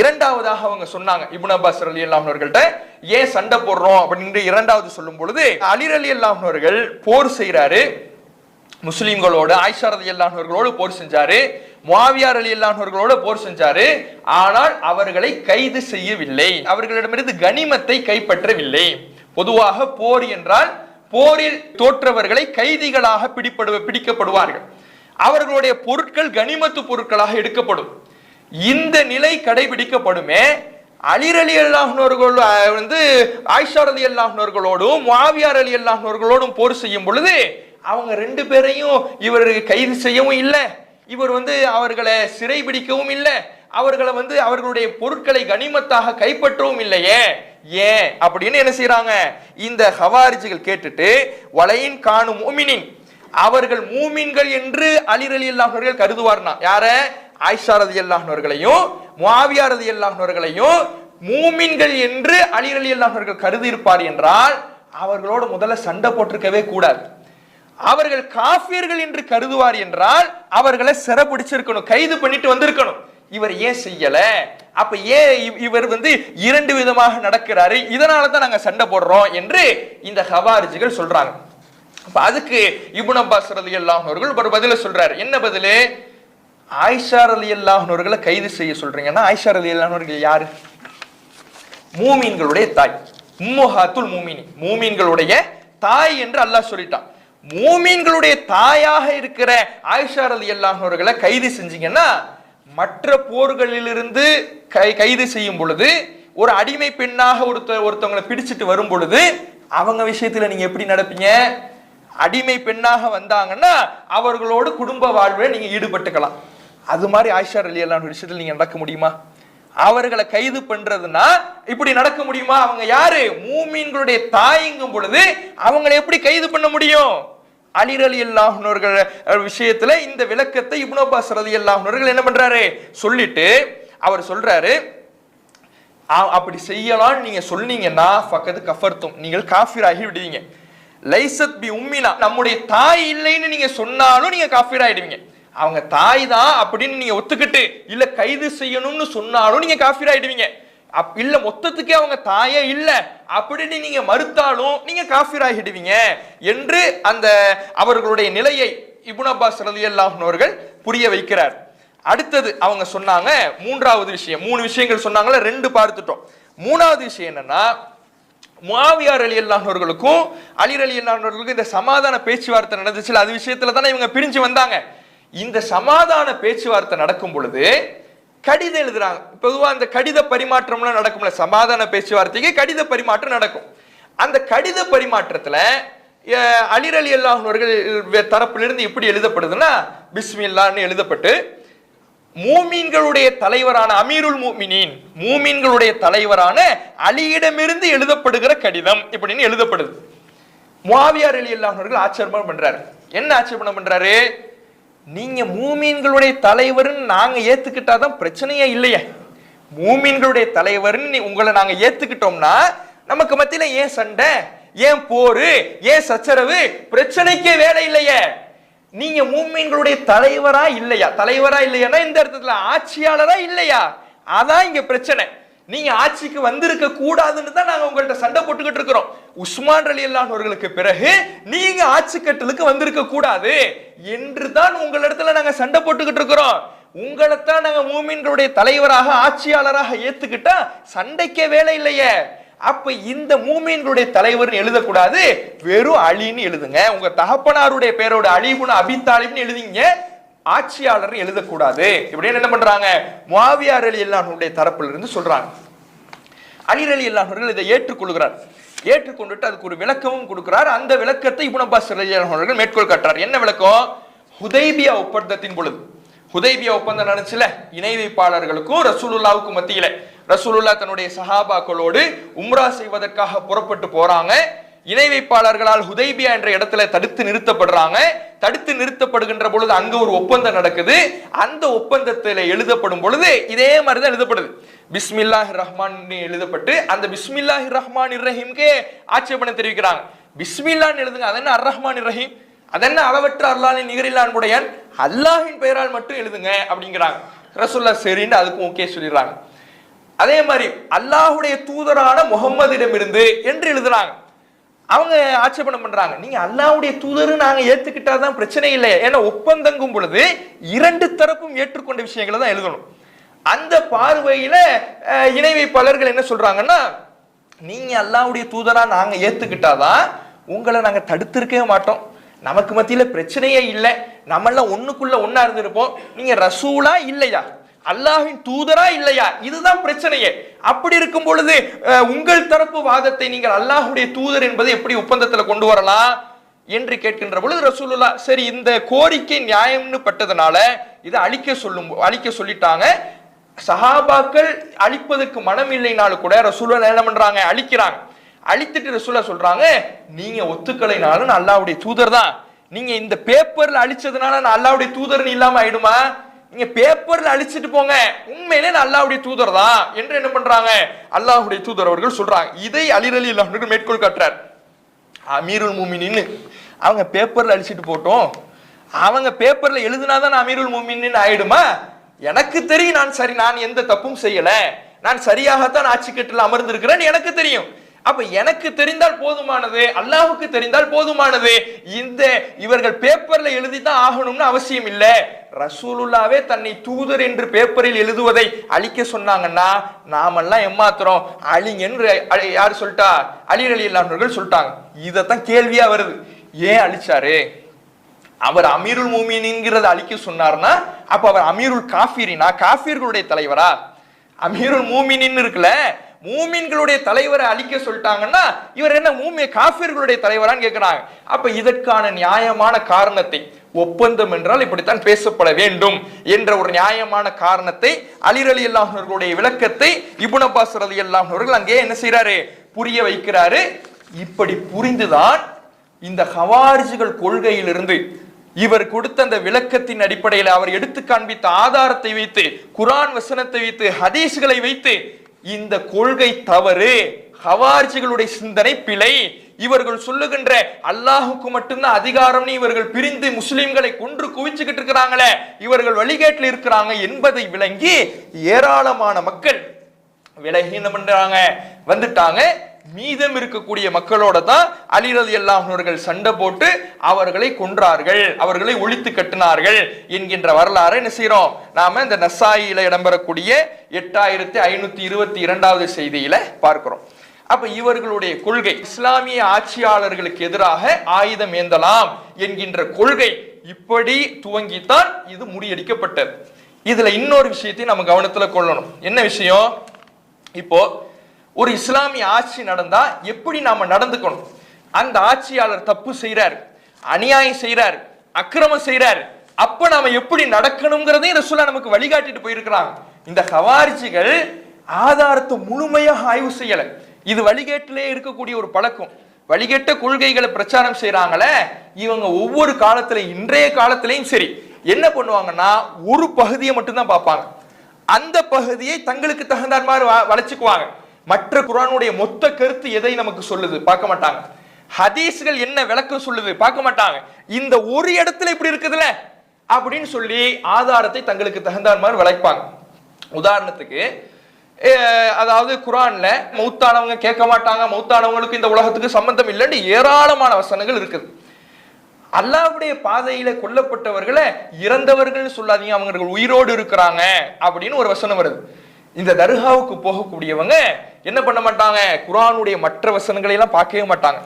இரண்டாவதாக அவங்க சொன்னாங்க இப்னு அப்பாஸ் ரலியல்லாஹு அன்ஹு அவர்கள்ட்ட ஏன் சண்டை போடுறோம் அப்படின்னு இரண்டாவது சொல்லும் பொழுது, அலி ரலியல்லாஹு அன்ஹு அவர்கள் போர் செய்யறாரு, முஸ்லிம்களோடு ஆயிஷா ரலியல்லாஹு அன்ஹா அவர்களோடு போர் செஞ்சாரு, முஆவியா ரலியல்லாஹு அன்ஹு அவர்களோடு போர் செஞ்சாரு. ஆனால் அவர்களை கைது செய்யவில்லை, அவர்களிடமிருந்து கனிமத்தை கைப்பற்றவில்லை. பொதுவாக போர் என்றால் போரில் தோற்றவர்களை கைதிகளாக பிடிக்கப்படுவார்கள், அவர்களுடைய பொருட்கள் கனிமத்து பொருட்களாக எடுக்கப்படும். இந்த நிலை கடைபிடிக்கப்படுமே. அலி ரலியல்லாஹு அன்ஹு அவர்கள் ஆயிஷா ரலியல்லாஹு அன்ஹா அவர்களோடும் முஆவியா ரலியல்லாஹு அன்ஹு அவர்களோடும் போர் செய்யும் பொழுது அவங்க ரெண்டு பேரையும் இவர் கைது செய்யவும் இல்லை, இவர் அவர்களை சிறை பிடிக்கவும் இல்லை, அவர்களை அவர்களுடைய பொருட்களை கனிமத்தாக கைப்பற்றவும் இல்லையே. ஏன் அப்படின்னு என்ன செய்யறாங்க, இந்த ஹவாரிஜிகள் கேட்டுட்டு வலையின் காணும் மூமினின், அவர்கள் மூமின்கள் என்று அலி ரலியல்லாஹு அன்ஹு அவர்கள் கருதுவார்னா, யார ஆயிஷா ரலியல்லாஹு அன்ஹா அவர்களையும் முஆவியா ரலியல்லாஹு அன்ஹு அவர்களையும் மூமின்கள் என்று அலி ரலியல்லாஹு அன்ஹு அவர்கள் கருதி இருப்பார் என்றால் அவர்களோடு முதல்ல சண்டை போட்டிருக்கவே கூடாது. அவர்கள் காஃபியர்கள் என்று கருதுவார் என்றால் அவர்களை சிறைபிடிச்சிருக்கணும், கைது பண்ணிட்டு வந்திருக்கணும். இவர் ஏன் செய்யல, அப்ப ஏன் இவர் இரண்டு விதமாக நடக்கிறாரு, இதனால தான் நாங்க சண்டை போடுறோம் என்று இந்த ஹவாரிஜிகள் சொல்றாங்க. அப்ப அதுக்கு இப்னு அப்பாஸ் ரலியல்லாஹு அன்ஹு அவர்கள் ஒரு பதில சொல்றாரு. என்ன பதிலு, ஆயிஷா ரலியல்லாஹு அன்ஹா அவர்களை கைது செய்ய சொல்றீங்கன்னா ஆயிஷா ரலியல்லாஹு அன்ஹா அவர்கள் யாரு, மூமின்களுடைய தாய், உம்மஹாத்துல் மூமினின், மூமின்களுடைய தாய் என்று அல்லாஹ் சொல்லிட்டான். மூமின்களுடைய தாயாக இருக்கிற ஆயிஷா ரலியல்லாஹு அன்ஹா அவர்களை கைது செஞ்சீங்கன்னா மற்ற போர்களிலிருந்து கைது செய்யும் பொழுது ஒரு அடிமை பெண்ணாக ஒருத்தவங்களை பிடிச்சிட்டு வரும் பொழுது அவங்க விஷயத்துல நீங்க எப்படி நடப்பீங்க, அடிமை பெண்ணாக வந்தாங்கன்னா அவர்களோடு குடும்ப வாழ்வில் நீங்க ஈடுபட்டுக்கலாம். அது மாதிரி ஆயிஷா ரலியல்லாஹு அன்ஹா விஷயத்துல நீங்க நடக்க முடியுமா, அவர்களை கைது பண்றதுன்னா இப்படி நடக்க முடியுமா, அவங்க யாரு, மூமின்களுடைய தாய்ங்கும் பொழுது அவங்களை எப்படி கைது பண்ண முடியும். அலி ரலியல்லாஹு அன்ஹு அவர்கள் விஷயத்துல இந்த விளக்கத்தை இப்னு அப்பாஸ் ரலியல்லாஹு அன்ஹு அவர்கள் என்ன பண்றாரு சொல்லிட்டு அவர் சொல்றாரு, அப்படி செய்யலாம் நீங்க சொன்னீங்கன்னா ஃபக்கத் கஃபர்தும், நீங்கள் காஃபிர் ஆகி விடுவீங்க. லைசத் பி உம்மினா, நம்முடைய தாய் இல்லைன்னு நீங்க சொன்னாலும் நீங்க காஃபிர் ஆயிடுவீங்க. அவங்க தாய் தான் அப்படின்னு நீங்க ஒத்துக்கிட்டு இல்ல கைது செய்யணும்னு சொன்னாலும் நீங்க காஃபிர் ஆயிடுவீங்க. இல்ல மொத்தத்துக்கே அவங்க தாயே இல்ல அப்படின்னு நீங்க மறுத்தாலும் நீங்க காஃபிர் ஆகிடுவீங்க என்று அந்த அவர்களுடைய நிலையை இப்னு அப்பாஸ் ரலியல்லாஹு அன்ஹு அவர்கள் புரிய வைக்கிறார். அடுத்தது அவங்க சொன்னாங்க மூன்றாவது விஷயம், மூணு விஷயங்கள் சொன்னாங்களே, ரெண்டு பார்த்துட்டோம். மூணாவது விஷயம் என்னன்னா, முஆவியா ரலியல்லாஹு அன்ஹு அவர்களுக்கும் அலி ரலியல்லாஹு அன்ஹு அவர்களுக்கும் இந்த சமாதான பேச்சுவார்த்தை நடந்துச்சுல, அது விஷயத்துல தானே இவங்க பிரிஞ்சு வந்தாங்க. இந்த சமாதான பேச்சுவார்த்தை நடக்கும் பொழுது கடிதம் எழுதுறாங்க. பொதுவா அந்த கடித பரிமாற்றம்லாம் நடக்கும்ல, சமாதான பேச்சுவார்த்தைக்கு கடித பரிமாற்றம் நடக்கும். அந்த கடித பரிமாற்றத்துல அலி ரலியல்லாஹு அன்ஹு அவர்கள் தரப்பிலிருந்து எப்படி எழுதப்படுதுன்னா, பிஸ்மில்லாஹ்னு எழுதப்பட்டு மூமின்களுடைய தலைவரான அமீருல் மூமினின், மூமின்களுடைய தலைவரான அலியிடமிருந்து எழுதப்படுகிற கடிதம் இப்படின்னு எழுதப்படுது. முஆவியா ரலியல்லாஹு அன்ஹு அவர்கள் ஆட்சேபம் பண்றாரு. என்ன ஆட்சேபம் பண்றாரு, நீங்க மூமின்களுடைய தலைவர்னு நாங்க ஏத்துக்கிட்டாதான் பிரச்சனையே இல்லையே, மூமின்களுடைய தலைவர்னு உங்களை நாங்க ஏத்துக்கிட்டோம்னா நமக்கு மத்தியில ஏன் சண்டை, ஏன் போரு, ஏன் சச்சரவு, பிரச்சனைக்கே வேலை இல்லையே. நீங்க மூமின்களுடைய தலைவரா இல்லையா, தலைவரா இல்லையானா இந்த அர்த்தத்துல ஆட்சியாளரா இல்லையா, அதான் இங்க பிரச்சனை. நீங்க ஆட்சிக்கு வந்திருக்க கூடாதுன்னு தான் நாங்க உங்கள்ட்ட சண்டை போட்டுக்கிட்டு இருக்கிறோம். உஸ்மான் ரலியல்லாஹு அவர்களுக்கு பிறகு நீங்க ஆட்சி கட்டலுக்கு வந்திருக்க கூடாது என்று தான் உங்களிடத்துல நாங்க சண்டை போட்டுக்கிட்டு இருக்கிறோம். உங்களைத்தான் நாங்க மூமின்களுடைய தலைவராக ஆட்சியாளராக ஏத்துக்கிட்டா சண்டைக்கே வேலை இல்லையே. அப்ப இந்த மூமின்களுடைய தலைவர் எழுதக்கூடாது, வெறும் அலின்னு எழுதுங்க. உங்க தகப்பனாருடைய பேரோட அலி இப்னு அபி தாலிப்னு எழுதிங்க, ஆட்சியாளர் எழுதக்கூடாது. இப்படின்னு என்ன பண்றாங்க, முஆவியா ரலியல்லாஹு அன்ஹுடைய தரப்பில் இருந்து சொல்றாங்க. அலி ரலியல்லாஹு அன்ஹு இதை ஏற்றுக்கொள்கிறார். ஏற்றுக்கொண்டுட்டு அதுக்கு ஒரு விளக்கமும் கொடுக்கிறார். அந்த விளக்கத்தை இப்னு அப்பாஸ் ரலியல்லாஹு அன்ஹு மேற்கோள் காட்டுறார். என்ன விளக்கம்? ஹுதைபியா ஒப்பந்தத்தின் பொழுது, ஹுதைபியா ஒப்பந்தம் நடந்துச்சுல, இணை வைப்பாளர்களுக்கும் ரசூலுல்லாவுக்கும் மத்தியில, ரசூலுல்லா தன்னுடைய சஹாபாக்களோடு உம்ரா செய்வதற்காக புறப்பட்டு போறாங்க. இணை வைப்பாளர்களால் ஹுதைபியா என்ற இடத்துல தடுத்து நிறுத்தப்படுறாங்க. தடுத்து நிறுத்தப்படுகின்ற பொழுது அங்க ஒரு ஒப்பந்தம் நடக்குது. அந்த ஒப்பந்தத்தில் எழுதப்படும் பொழுது இதே மாதிரி தான் எழுதப்படுது. பிஸ்மில்லாஹிர் ரஹ்மான் எழுதப்பட்டு அந்த பிஸ்மில்லாஹிர் ரஹ்மானிர் ரஹீம்கே ஆட்சேபனை தெரிவிக்கிறாங்க. பிஸ்மில்லான்னு எழுதுங்க, அதென்ன அர் ரஹ்மானிர் ரஹீம், அதென்ன அளவற்ற அல்லாஹ்வின் நிகரில்லா அன்புடையான், அல்லாஹ்வின் பெயரால் மட்டும் எழுதுங்க அப்படிங்கிறாங்க. ரசூலுல்லாஹ் சரின்னு அதுக்கும் ஓகே சொல்லிடுறாங்க. அதே மாதிரி அல்லாஹ்வுடைய தூதரான முகம்மதிடமிருந்து என்று எழுதுறாங்க. அவங்க ஆட்சேபனை பண்றாங்க, நீங்க அல்லாஹ்வுடைய தூதர் நாங்க ஏத்துக்கிட்டாதான் பிரச்சனை இல்லை. ஏன்னா ஒப்பந்தங்கும் பொழுது இரண்டு தரப்பும் ஏற்றுக்கொண்ட விஷயங்களை தான் எழுதணும். அந்த பார்வையில இணை வைப்பாளர்கள் என்ன சொல்றாங்கன்னா, நீங்க அல்லாஹ்வுடைய தூதரா நாங்க ஏத்துக்கிட்டாதான் உங்களை நாங்க தடுத்திருக்கவே மாட்டோம், நமக்கு மத்தியில பிரச்சனையே இல்லை, நம்மெல்லாம் ஒண்ணுக்குள்ள ஒன்னா இருந்திருப்போம், நீங்க ரசூலா இல்லையா, அல்லாஹ்வின் தூதரா இல்லையா, இதுதான் பிரச்சனையே. அப்படி இருக்கும் பொழுது உங்கள் தரப்பு வாதத்தை நீங்கள் அல்லாஹ்வுடைய தூதர் என்பதை எப்படி ஒப்பந்தத்துல கொண்டு வரலாம் என்று கேட்கின்ற பொழுது ரசூலுல்லாஹ் சரி இந்த கோரிக்கை நியாயம்னு பட்டதனால இதை அழிக்க சொல்லிட்டாங்க. சஹாபாக்கள் அழிப்பதற்கு மனம் இல்லைனாலும் கூட ரசூலுல்லாஹ் என்ன பண்றாங்க, அழிக்கிறாங்க. அழித்துட்டு ரசூலுல்லாஹ் சொல்றாங்க, நீங்க ஒத்துக்கலைனாலும் நான் அல்லாஹ்வுடைய தூதர் தான், நீங்க இந்த பேப்பர்ல அழிச்சதுனால நான் அல்லாஹ்வுடைய தூதர்னு இல்லாம ஆயிடுமா, நீங்க பேப்பர்ல அழிச்சிட்டு போங்க, உண்மையிலே நான் அல்லாஹ்வுடைய தூதர் தான் என்று என்ன பண்றாங்க, அல்லாஹ்வுடைய தூதர் அவர்கள் சொல்றாங்க. இதை அலி ரலியல்லாஹு அன்ஹு மேற்கோள் காட்டுறார். அமீருல் மூமினின் அவங்க பேப்பர்ல அழிச்சிட்டு போட்டோம், அவங்க பேப்பர்ல எழுதினாதான் அமீருல் மூமினின் ஆயிடுமா, எனக்கு தெரியும் நான் சரி, நான் எந்த தப்பும் செய்யல, நான் சரியாகத்தான் ஆட்சி கட்டில் அமர்ந்திருக்கிறேன் எனக்கு தெரியும். அப்ப எனக்கு தெரிந்தால் போதுமானது, அல்லாஹ்வுக்கு தெரிந்தால் போதுமானது. இந்த இவர்கள் பேப்பர்ல எழுதிதான் ஆகணும்னு அவசியம் இல்லை. ரசூலுல்லாவே தன்னை தூதர் என்று பேப்பரில் எழுதுவதை அழிக்க சொன்னாங்கன்னா நாமெல்லாம் ஏமாத்துறோம், அழிங்கன்னு யார் சொல்லிட்டா, அலி ரலியல்லாஹு அன்ஹு சொல்லிட்டாங்க. இதத்தான் கேள்வியா வருது, ஏன் அழிச்சாரு, அவர் அமீருல் மூமினின்கிறத அழிக்க சொன்னார்னா அப்ப அவர் அமீருல் காஃபிரினா, காஃபிர்களுடைய தலைவரா, அமீருல் மூமினின் இருக்குல்ல, மூமின்களுடைய தலைவரை அழிக்க சொல்லிட்டாங்கன்னா இவர் என்ன காஃபிர்களுடைய தலைவரான்னு கேட்கிறாங்க. அப்ப இதற்கான நியாயமான காரணத்தை, ஒப்பந்தம் என்றால் இப்படித்தான் பேசப்பட வேண்டும் என்ற ஒரு நியாயமான காரணத்தை, அலி ரலியல்லாஹு அன்ஹுடைய விளக்கத்தை இப்னு அப்பாஸ் ரலியல்லாஹு அவர்கள் அங்கே என்ன செய்யறாரு, புரிய வைக்கிறாரு. இப்படி புரிந்துதான் இந்த ஹவாரிஜிகள் கொள்கையிலிருந்து இவர் கொடுத்த அந்த விளக்கத்தின் அடிப்படையில் அவர் எடுத்து காண்பித்த ஆதாரத்தை வைத்து, குர்ஆன் வசனத்தை வைத்து, ஹதீஸ்களை வைத்து இந்த கொள்கை தவறு, ஹவாரிஜிகளுடைய சிந்தனை பிழை, இவர்கள் சொல்லுகின்ற அல்லாஹுக்கு மட்டும்தான் அதிகாரம், இவர்கள் பிரிந்து முஸ்லிம்களை கொன்று குவிச்சுக்கிட்டு இருக்கிறாங்களே, இவர்கள் வழிகேட்டில் இருக்கிறாங்க என்பதை விளங்கி ஏராளமான மக்கள் விலகி என்ன பண்றாங்க, வந்துட்டாங்க. மீதம் இருக்கக்கூடிய மக்களோட தான் அலி ரலியல்லாஹு அவர்கள் சண்டை போட்டு அவர்களை கொன்றார்கள், அவர்களை ஒழித்து கட்டினார்கள் என்கின்ற வரலாறு என்ன செய்யறோம் நாம இந்த நசாயில இடம்பெறக்கூடிய 8522வது செய்தியில பார்க்கிறோம். அப்ப இவர்களுடைய கொள்கை இஸ்லாமிய ஆட்சியாளர்களுக்கு எதிராக ஆயுதம் ஏந்தலாம் என்கின்ற கொள்கை இப்படி துவங்கித்தான் இது முறியடிக்கப்பட்டது. இதுல இன்னொரு விஷயத்தை நம்ம கவனத்துல கொள்ளணும். என்ன விஷயம், இப்போ ஒரு இஸ்லாமிய ஆட்சி நடந்தா எப்படி நாம நடந்துக்கணும், அந்த ஆட்சியாளர் தப்பு செய்யறார், அநியாயம் செய்யறார், அக்கிரமம் செய்யறார், அப்ப நாம எப்படி நடக்கணுங்கிறதையும் ரசூலுல்லாஹ் நமக்கு வழிகாட்டிட்டு போயிருக்கிறாங்க. இந்த ஹவாரிஜிகள் ஆதாரத்தை முழுமையாக ஆய்வு செய்யல, இது வழிகேட்டிலே இருக்கக்கூடிய ஒரு பழக்கம். வழிகேட்ட கொள்கைகளை பிரச்சாரம் செய்யறாங்களே இவங்க ஒவ்வொரு காலத்துல, இன்றைய காலத்திலையும் சரி, என்ன பண்ணுவாங்கன்னா ஒரு பகுதியை மட்டும்தான் பார்ப்பாங்க, அந்த பகுதியை தங்களுக்கு தகுந்தார் மாதிரி வளைச்சுக்குவாங்க. மற்ற குர்ஆனுடைய மொத்த கருத்து எதை நமக்கு சொல்லுது பார்க்க மாட்டாங்க, ஹதீஸ்கள் என்ன விளக்கம் சொல்லுது பார்க்க மாட்டாங்க, இந்த ஒரு இடத்துல இப்படி இருக்குதுல அப்படின்னு சொல்லி ஆதாரத்தை தங்களுக்கு தகுந்தார் மாதிரி வளைப்பாங்க. உதாரணத்துக்கு அதாவது குர்ஆன்ல மௌத்தானவங்க கேட்க மாட்டாங்க, மௌத்தானவங்களுக்கு இந்த உலகத்துக்கு சம்பந்தம் இல்லைன்னு ஏராளமான வசனங்கள் இருக்குது. அல்லாஹ்வுடைய பாதையில கொல்லப்பட்டவர்களை இறந்தவர்கள் சொல்லாதீங்க, அவங்க உயிரோடு இருக்கிறாங்க அப்படின்னு ஒரு வசனம் வருது. இந்த தர்காவுக்கு போகக்கூடியவங்க என்ன பண்ண மாட்டாங்க, குர்ஆனுடைய மற்ற வசனங்களை எல்லாம் பார்க்கவே மாட்டாங்க.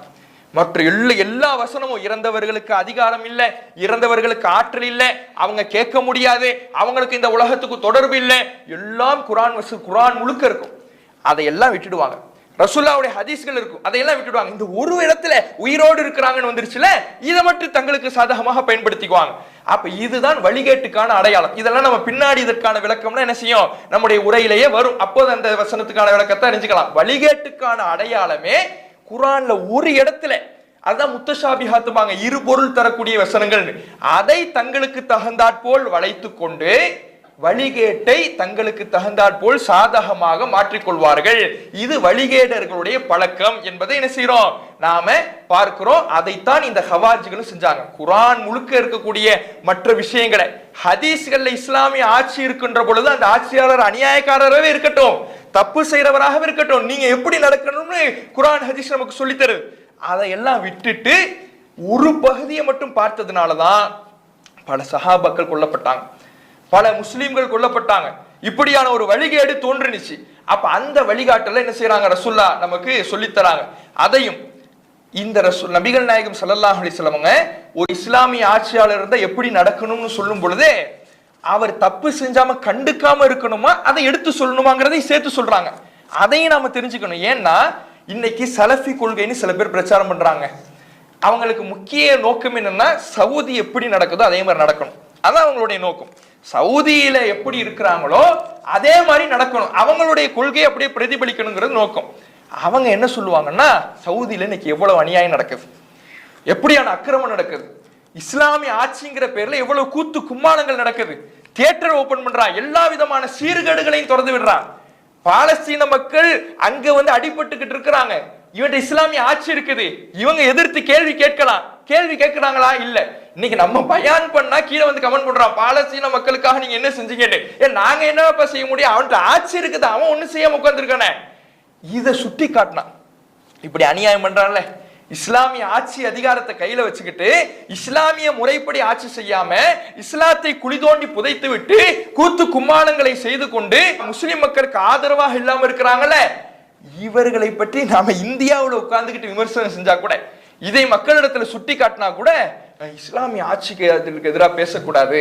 மற்ற எல்லா வசனமும் இறந்தவர்களுக்கு அதிகாரம் இல்லை, இறந்தவர்களுக்கு ஆற்றல் இல்லை, அவங்க கேட்க முடியாது, அவங்களுக்கு இந்த உலகத்துக்கு தொடர்பு இல்லை, எல்லாம் குர்ஆன் முழுக்க இருக்கும். அதையெல்லாம் விட்டுடுவாங்க. ரசூலுல்லாஹ்வுடைய ஹதீஸ்கள் இருக்கும், அதையெல்லாம் விட்டுடுவாங்க. இந்த ஒரு இடத்துல உயிரோடு இருக்கிறாங்கன்னு வந்துருச்சுல, இதை மட்டும் தங்களுக்கு சாதகமாக பயன்படுத்திக்குவாங்க. அப்ப இதுதான் வழிகேட்டுக்கான அடையாளம். இதெல்லாம் நம்ம பின்னாடி இதற்கான விளக்கம்னா என்ன செய்யும், நம்முடைய உரையிலேயே வரும். அப்போது அந்த வசனத்துக்கான விளக்கத்தை அறிஞ்சுக்கலாம். வழிகேட்டுக்கான அடையாளமே குர்ஆன்ல ஒரு இடத்துல, அதான் முத்தஷாபிஹாத்துபாங்க, இரு பொருள் தரக்கூடிய வசனங்கள், அதை தங்களுக்கு தகுந்தாற்போல் வளைத்து கொண்டு வழிகேட்டை தங்களுக்கு தகுந்தாற்போல் சாதகமாக மாற்றிக்கொள்வார்கள். இது வழிகேடர்களுடைய பழக்கம் என்பதை என்ன செய்யறோம், நாம பார்க்கிறோம். அதைத்தான் இந்த ஹவாரிஜிகளும் செஞ்சாங்க. குர்ஆன் முழுக்க இருக்கக்கூடிய மற்ற விஷயங்களை ஹதீஸ்கள்ல இஸ்லாமிய ஆட்சி இருக்கின்ற பொழுது அந்த ஆட்சியாளர் அநியாயக்காரராகவே இருக்கட்டும், தப்பு செய்யறவராகவே இருக்கட்டும், நீங்க எப்படி நடக்கணும்னு குர்ஆன் ஹதீஸ் நமக்கு சொல்லி தருது. அதையெல்லாம் விட்டுட்டு ஒரு பகுதியை மட்டும் பார்த்ததுனாலதான் பல சஹாபாக்கள் கொல்லப்பட்டாங்க, பல முஸ்லிம்கள் கொல்லப்பட்டாங்க. இப்படியான ஒரு வழிகேடு தோன்றுனுச்சு. அப்ப அந்த வழிகாட்டல என்ன செய்யறாங்க, ரசூல்லா நமக்கு சொல்லித்தராங்க. அதையும் இந்த நபிகள் நாயகம் ஸல்லல்லாஹு அலைஹி வஸல்லம் ஒரு இஸ்லாமிய ஆட்சியாளர் இருந்தா எப்படி நடக்கணும்னு சொல்லும் பொழுது, அவர் தப்பு செஞ்சாம கண்டுக்காம இருக்கணுமா, அதை எடுத்து சொல்லணுமாங்கிறதை சேர்த்து சொல்றாங்க. அதையும் நாம தெரிஞ்சுக்கணும். ஏன்னா இன்னைக்கு சலஃபி கொள்கைன்னு சில பேர் பிரச்சாரம் பண்றாங்க. அவங்களுக்கு முக்கிய நோக்கம் என்னன்னா, சவுதி எப்படி நடக்குதோ அதே மாதிரி நடக்கணும், அதான் அவங்களுடைய நோக்கம். சவுதியில எப்படி இருக்கிறாங்களோ அதே மாதிரி நடக்கணும், அவங்களுடைய கொள்கையை அப்படியே பிரதிபலிக்கணுங்கிறது நோக்கம். அவங்க என்ன சொல்லுவாங்கன்னா, சவுதியில இன்னைக்கு எவ்வளவு அநியாயம் நடக்குது, எப்படியான அக்கிரமம் நடக்குது, இஸ்லாமிய ஆட்சிங்கிற பேர்ல எவ்வளவு கூத்து கும்மாளங்கள் நடக்குது, தியேட்டர் ஓபன் பண்றான், எல்லா விதமான சீர்கேடுகளையும் திறந்து விடுறான். பாலஸ்தீன மக்கள் அங்க அடிபட்டுக்கிட்டு இருக்கிறாங்க, இவன் இஸ்லாமிய ஆட்சி இருக்குது, இவங்க எதிர்த்து கேள்வி கேட்கலாம், கேள்வி கேட்கிறாங்களா இல்ல. இன்னைக்கு நம்ம பயான் பண்ணா கீழே கமெண்ட் பண்றான், பாலஸ்தீன மக்களுக்காக நீங்க என்ன செஞ்சீங்கன்னு. நாங்க என்னப்பா செய்ய முடியும், அவன்கிட்ட ஆட்சி இருக்குது, அவன் ஒண்ணு செய்யாம உட்கார்ந்துருக்கானே. இதை சுட்டி காட்டினான். இப்படி அநியாயம் பண்றான்ல, இஸ்லாமிய ஆட்சி அதிகாரத்தை கையில வச்சுக்கிட்டு இஸ்லாமிய முறைப்படி ஆட்சி செய்யாம இஸ்லாத்தை குழி தோண்டி புதைத்து விட்டு கூத்து கும்மாளங்களை செய்து கொண்டு முஸ்லிம் மக்களுக்கு ஆதரவாக இல்லாம இருக்கிறாங்கல்ல, இவர்களை பற்றி நாம இந்தியாவில் உட்கார்ந்துகிட்டு விமர்சனம் செஞ்சா கூட, இதை மக்களிடத்துல சுட்டி காட்டினா கூட, இஸ்லாமிய ஆட்சிக்கு எதிராக பேசக்கூடாது,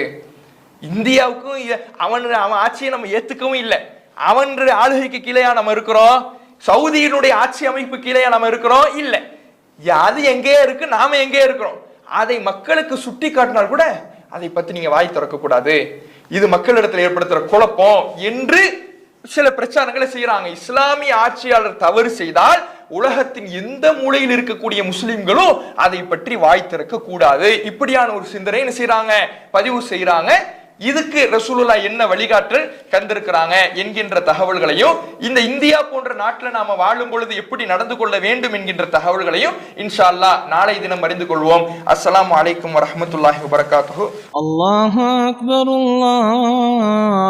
இந்தியாவுக்கும் அவன் ஆட்சியை நம்ம ஏத்துக்கவும் இல்லை, அவன் ஆளுகைக்கு கீழேயா நம்ம இருக்கிறோம், சவுதியினுடைய ஆட்சி அமைப்பு கீழேயா நம்ம இருக்கிறோம் இல்ல, அது எங்கே இருக்கு, நாம எங்கே இருக்கிறோம், அதை மக்களுக்கு சுட்டி காட்டினால் கூட அதை பத்தி நீங்க வாய் திறக்க கூடாது, இது மக்களிடத்தில் ஏற்படுத்துற குழப்பம் என்று சில பிரச்சாரங்களை செய்யறாங்க. இஸ்லாமிய ஆட்சியாளர் தவறு செய்தால் உலகத்தின் எந்த மூலையில் இருக்கக்கூடிய முஸ்லிம்களும் அதை பற்றி வாய் திறக்க கூடாது, இப்படியான ஒரு சிந்தனை என்ன செய்யறாங்க, பதிவு செய்யறாங்க. இதுக்கு ரசூலுல்லாஹ் என்ன வழிகாட்டல் தந்திருக்கிறாங்க என்கின்ற தகவல்களையும், இந்த இந்தியா போன்ற நாட்டில் நாம வாழும் பொழுது எப்படி நடந்து கொள்ள வேண்டும் என்கின்ற தகவல்களையும் இன்ஷா அல்லாஹ் நாளை தினம் அறிந்து கொள்வோம். அஸ்ஸலாமு அலைக்கும் வரஹ்மத்துல்லாஹி வபரகாத்துஹு. அல்லாஹு அக்பர். அல்லாஹ்